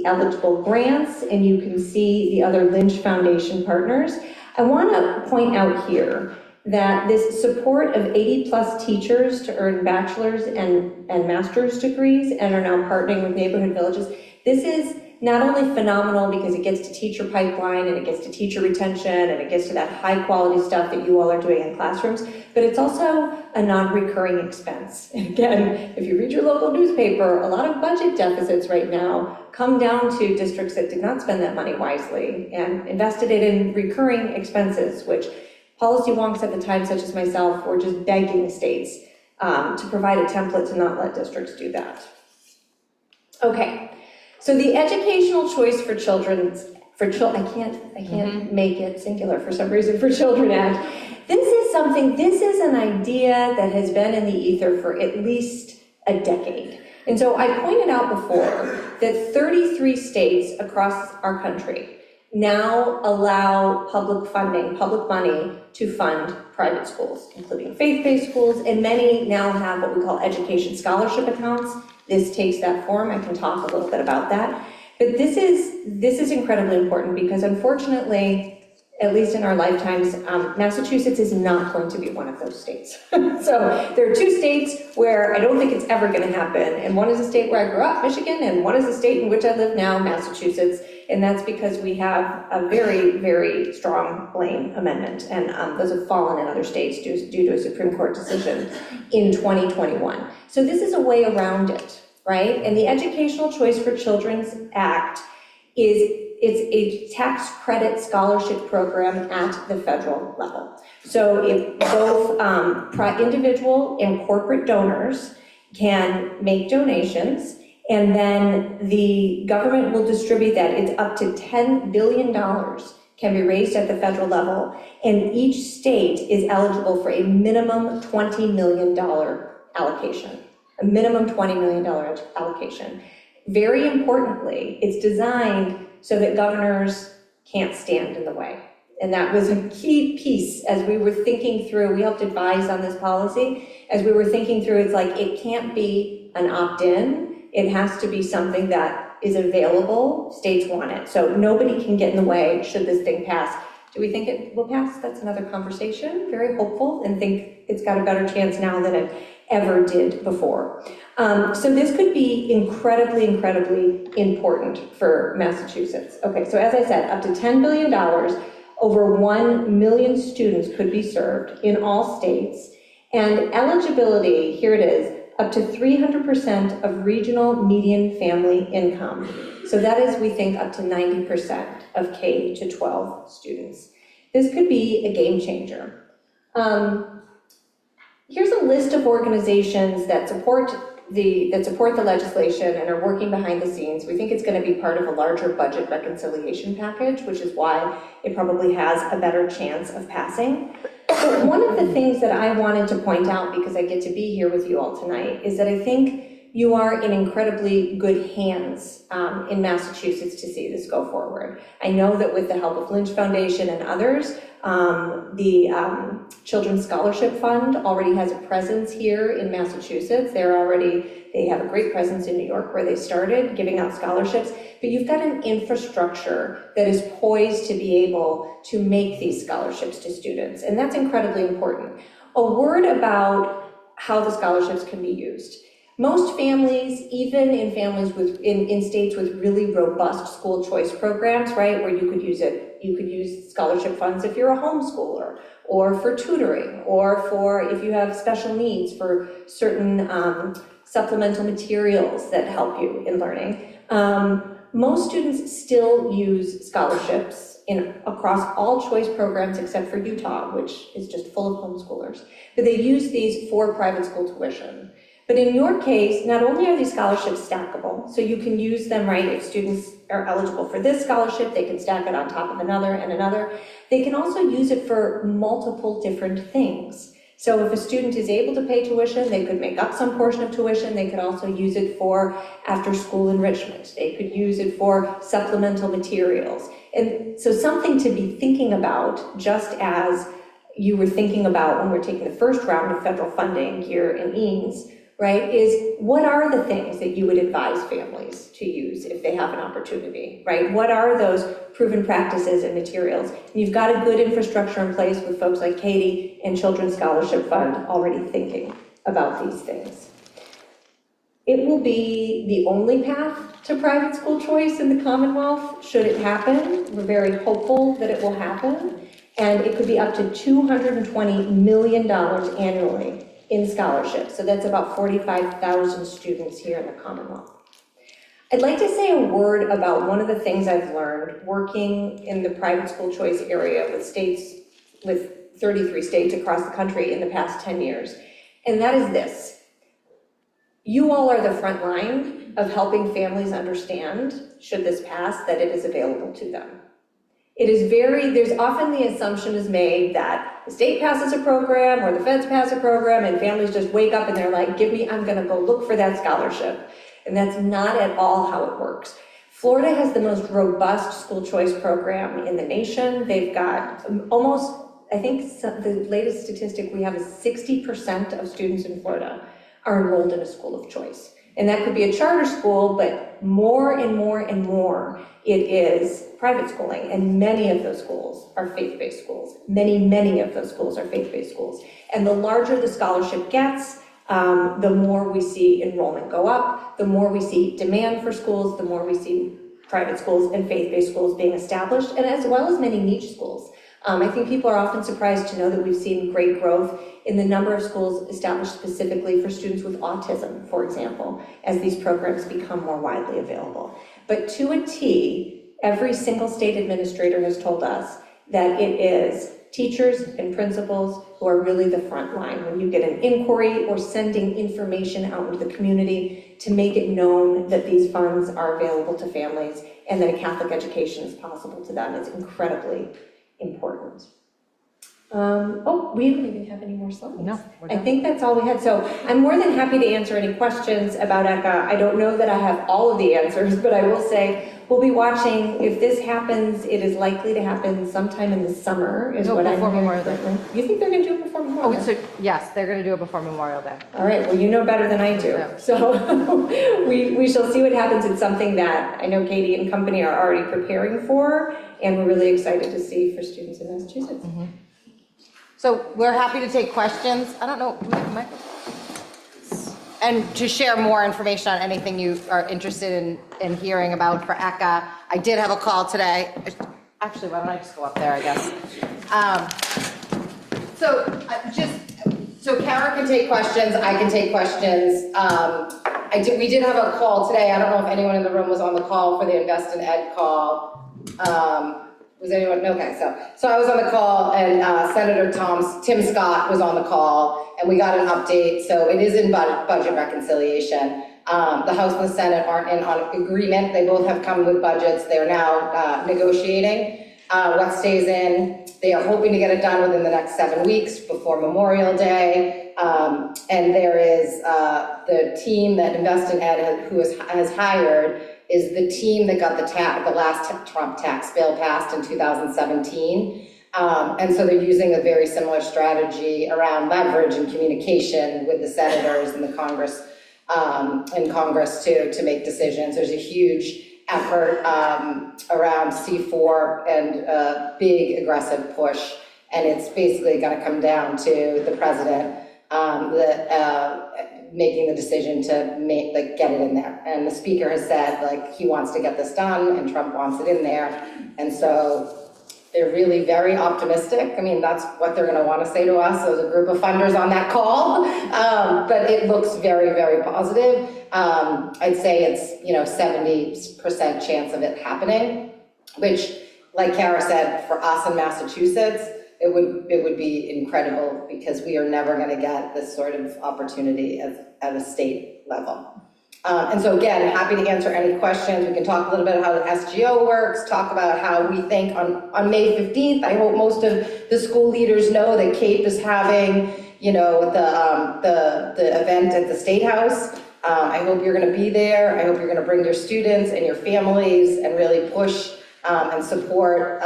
eligible grants, and you can see the other Lynch Foundation partners. I want to point out here that this support of 80+ teachers to earn bachelor's and master's degrees and are now partnering with neighborhood villages, this is not only phenomenal because it gets to teacher pipeline and it gets to teacher retention and it gets to that high quality stuff that you all are doing in classrooms, but it's also a non-recurring expense. And again, if you read your local newspaper, a lot of budget deficits right now come down to districts that did not spend that money wisely and invested it in recurring expenses, which policy wonks at the time, such as myself, were just begging states to provide a template to not let districts do that. Okay. So the educational choice for children, I can't make it singular for some reason, for Children Act. This is an idea that has been in the ether for at least a decade. And so I pointed out before that 33 states across our country now allow public funding, public money to fund private schools, including faith-based schools, and many now have what we call education scholarship accounts. This takes that form. I can talk a little bit about that. But this is incredibly important because unfortunately, at least in our lifetimes, Massachusetts is not going to be one of those states. So there are 2 states where I don't think it's ever going to happen. And one is a state where I grew up, Michigan, and one is a state in which I live now, Massachusetts. And that's because we have a very, very strong Blaine Amendment. And those have fallen in other states due to a Supreme Court decision in 2021. So this is a way around it, right? And the Educational Choice for Children's Act it's a tax credit scholarship program at the federal level. So if both individual and corporate donors can make donations, and then the government will distribute that. It's up to $10 billion can be raised at the federal level, and each state is eligible for a minimum $20 million allocation, a minimum $20 million allocation. Very importantly, it's designed so that governors can't stand in the way. And that was a key piece as we were thinking through, we helped advise on this policy, as we were thinking through, it's like, it can't be an opt-in, it has to be something that is available, states want it. So nobody can get in the way should this thing pass. Do we think it will pass? That's another conversation, very hopeful, and think it's got a better chance now than it ever did before. So this could be incredibly, incredibly important for Massachusetts. Okay, so as I said, up to $10 billion, over 1 million students could be served in all states, and eligibility, here it is, up to 300% of regional median family income. So that is, we think, up to 90% of K to 12 students. This could be a game changer. Here's a list of organizations that support the legislation and are working behind the scenes. We think it's going to be part of a larger budget reconciliation package, which is why it probably has a better chance of passing. But one of the things that I wanted to point out, because I get to be here with you all tonight, is that I think you are in incredibly good hands in Massachusetts to see this go forward. I know that with the help of Lynch Foundation and others, the Children's Scholarship Fund already has a presence here in Massachusetts. They have a great presence in New York where they started giving out scholarships, but you've got an infrastructure that is poised to be able to make these scholarships to students, and that's incredibly important. A word about how the scholarships can be used. Most families, even in families in states with really robust school choice programs, right, where you could use scholarship funds if you're a homeschooler, or for tutoring, or for if you have special needs for certain supplemental materials that help you in learning. Most students still use scholarships across all choice programs except for Utah, which is just full of homeschoolers. But they use these for private school tuition. But in your case, not only are these scholarships stackable, so you can use them, right, if students are eligible for this scholarship, they can stack it on top of another and another. They can also use it for multiple different things. So if a student is able to pay tuition, they could make up some portion of tuition. They could also use it for after-school enrichment. They could use it for supplemental materials. And so something to be thinking about, just as you were thinking about when we're taking the first round of federal funding here in Eanes, right, is what are the things that you would advise families to use if they have an opportunity, right? What are those proven practices and materials? And you've got a good infrastructure in place with folks like Katie and Children's Scholarship Fund already thinking about these things. It will be the only path to private school choice in the Commonwealth, should it happen. We're very hopeful that it will happen. And it could be up to $220 million annually in scholarships. So that's about 45,000 students here in the Commonwealth. I'd like to say a word about one of the things I've learned working in the private school choice area with 33 states across the country in the past 10 years. And that is this. You all are the front line of helping families understand, should this pass, that it is available to them. It is there's often the assumption is made that the state passes a program or the feds pass a program and families just wake up and they're like, I'm gonna go look for that scholarship. And that's not at all how it works. Florida has the most robust school choice program in the nation. They've got almost, I think the latest statistic we have is 60% of students in Florida are enrolled in a school of choice. And that could be a charter school, but more and more and more, it is private schooling. And many of those schools are faith-based schools. Many of those schools are faith-based schools. And the larger the scholarship gets, the more we see enrollment go up, the more we see demand for schools, the more we see private schools and faith-based schools being established, and as well as many niche schools. I think people are often surprised to know that we've seen great growth in the number of schools established specifically for students with autism, for example, as these programs become more widely available. But to a T, every single state administrator has told us that it is teachers and principals who are really the front line when you get an inquiry or sending information out into the community to make it known that these funds are available to families and that a Catholic education is possible to them is incredibly important. We don't even have any more slides. No, we're I done. think that's all we had. So I'm more than happy to answer any questions about ECA. I don't know that I have all of the answers, but I will say we'll be watching. If this happens, it is likely to happen sometime in the summer, is what I'm before hearing. Memorial Day. You think they're going to do it before Memorial Day? So yes, they're going to do it before Memorial Day. All right, well, you know better than I do. Yeah. So we shall see what happens. It's something that I know Katie and company are already preparing for, and we're really excited to see for students in Massachusetts. Mm-hmm. So we're happy to take questions. I don't know, we have microphones. And to share more information on anything you are interested in hearing about for ECA. I did have a call today. Actually, why don't I just go up there, I guess. So Kara can take questions, I can take questions. We did have a call today. I don't know if anyone in the room was on the call for the Invest in Ed call. Was anyone? Okay, so I was on the call, and Senator Tim Scott was on the call, and we got an update. So it is in budget reconciliation. The House and the Senate aren't on agreement. They both have come with budgets. They're now negotiating what stays in. They are hoping to get it done within the next 7 weeks before Memorial Day. And there is the team that Invest in Ed has hired is the team that got the last Trump tax bill passed in 2017. And so they're using a very similar strategy around leverage and communication with the senators and the Congress to make decisions. There's a huge effort around C4 and a big aggressive push. And it's basically gonna come down to the president making the decision to get it in there. And the speaker has said he wants to get this done and Trump wants it in there. And so They're really very optimistic. I mean, that's what they're gonna wanna say to us as a group of funders on that call. But it looks very, very positive. I'd say it's, 70% chance of it happening, which, like Kara said, for us in Massachusetts, it would be incredible because we are never gonna get this sort of opportunity at a state level. And so again, happy to answer any questions. We can talk a little bit about how the SGO works, talk about how we think on May 15th, I hope most of the school leaders know that CAPE is having, the event at the State House. I hope you're gonna be there. I hope you're gonna bring your students and your families and really push and support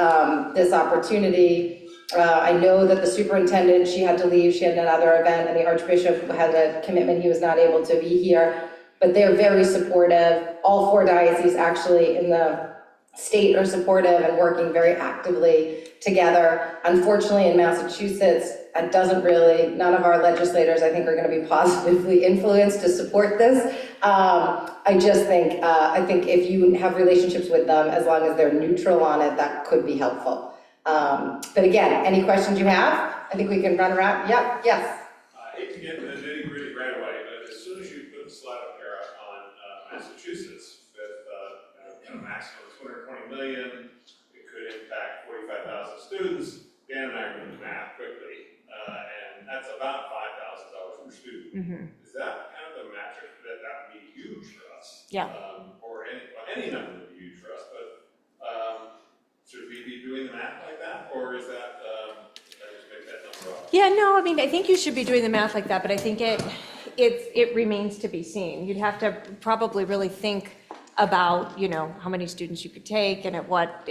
this opportunity. I know that the superintendent, she had to leave, she had another event, and the Archbishop had a commitment, he was not able to be here. But they're very supportive. All 4 dioceses actually in the state are supportive and working very actively together. Unfortunately, in Massachusetts, it doesn't really, none of our legislators, I think, are gonna be positively influenced to support this. I just think, if you have relationships with them, as long as they're neutral on it, that could be helpful. But again, any questions you have? I think we can run around. Yep, yes. I hate to get into the nitty-gritty right away, but as soon as you put the slide up here on Massachusetts with a maximum of 220 million, it could impact 45,000 students. Dan and I are doing the math quickly, and that's about $5,000 per student. Is that kind of the metric that would be huge for us? Yeah. Or any number would be huge for us, but should we be doing the math like that, or is that, did I just make that number up? Yeah, no, I mean, I think you should be doing the math like that, but I think it remains to be seen. You'd have to probably really think about, how many students you could take and at what,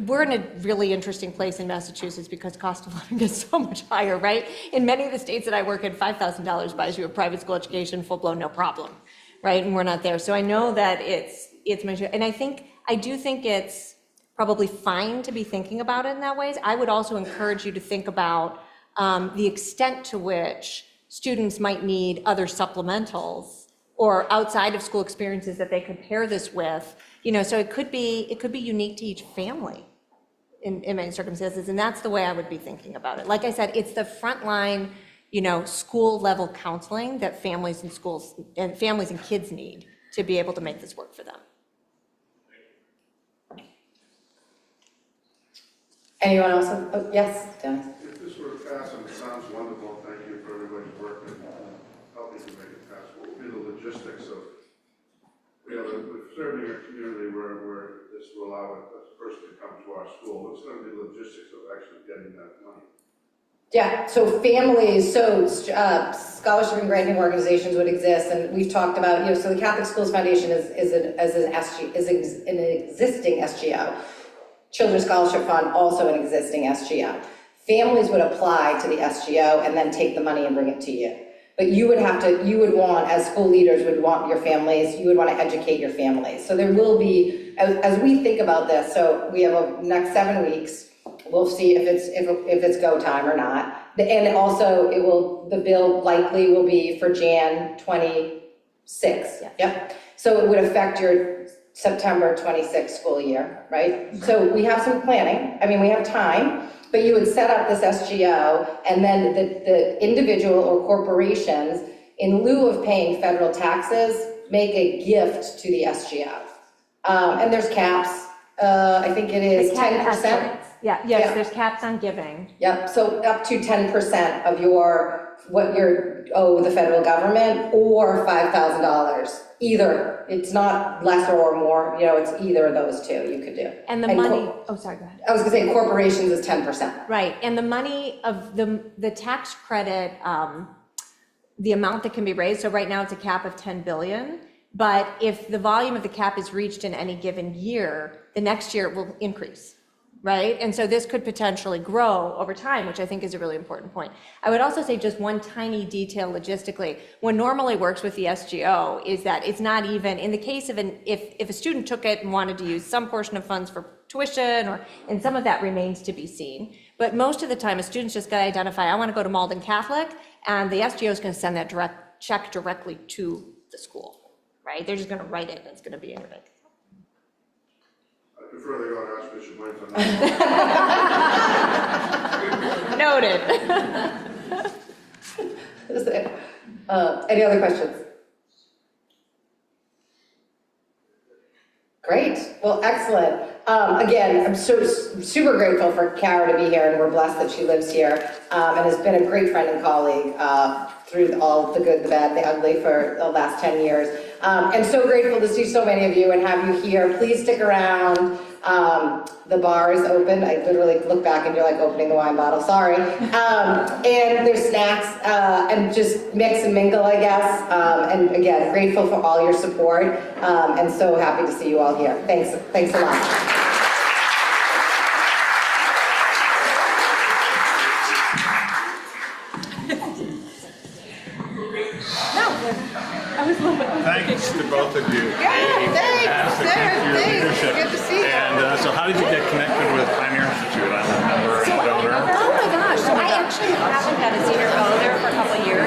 we're in a really interesting place in Massachusetts because cost of living is so much higher, right? In many of the states that I work in, $5,000 buys you a private school education, full blown, no problem, right? And we're not there. So I know that it's much, and I do think it's probably fine to be thinking about it in that ways. I would also encourage you to think about the extent to which students might need other supplementals or outside of school experiences that they could pair this with. So it could be unique to each family in many circumstances, and that's the way I would be thinking about it. Like I said, it's the frontline, school level counseling that families and kids need to be able to make this work for them. Anyone else? Oh, yes, Dennis. If this were to pass, and it sounds wonderful, thank you for everybody's work in helping to make it pass. What would be the logistics of, serving a community where this will allow a person to come to our school? What's going to be the logistics of actually getting that money? Yeah, so families, scholarship and granting organizations would exist, and we've talked about, so the Catholic Schools Foundation is an existing SGO. Children's Scholarship Fund, also an existing SGO. Families would apply to the SGO and then take the money and bring it to you. But you would want, as school leaders would want your families, you would want to educate your families. So there will be, as we think about this, so we have a next 7 weeks, we'll see if it's go time or not. And also the bill likely will be for Jan 26. Yeah. Yep. So it would affect your September 26 school year, right? So we have some planning. I mean, we have time, but you would set up this SGO, and then the individual or corporations, in lieu of paying federal taxes, make a gift to the SGO. And there's caps. I think it is 10%. Yes, there's caps on giving. Yep, so up to 10% of what you owe the federal government, or $5,000. Either, it's not lesser or more, it's either of those two you could do. And the money, sorry, go ahead. I was gonna say corporations is 10%. Right, and the money of the tax credit, the amount that can be raised, so right now it's a cap of 10 billion, but if the volume of the cap is reached in any given year, the next year it will increase. Right? And so this could potentially grow over time, which I think is a really important point. I would also say just one tiny detail logistically. What normally works with the SGO is that it's not even, in the case of if a student took it and wanted to use some portion of funds for tuition, and some of that remains to be seen. But most of the time, a student's just got to identify, I want to go to Malden Catholic, and the SGO is going to send that check directly to the school, right? They're just going to write it, and it's going to be in your bank. further go to Archbishop Winton. Noted. Any other questions? Great, well, excellent. Again, I'm so super grateful for Kara to be here, and we're blessed that she lives here, and has been a great friend and colleague through all the good, the bad, the ugly for the last 10 years. And so grateful to see so many of you and have you here. Please stick around. The bar is open. I literally look back and you're like opening the wine bottle, sorry. And there's snacks and just mix and mingle, I guess. And again, grateful for all your support and so happy to see you all here. Thanks a lot. Thanks to both of you. Yeah, thanks, Fantastic. Sarah, Thanks for your thanks. leadership. Good to see you. And so how did you get connected with Pioneer Institute? I'm a member and donor. Oh my gosh, so I actually haven't been a senior fellow there for a couple of years.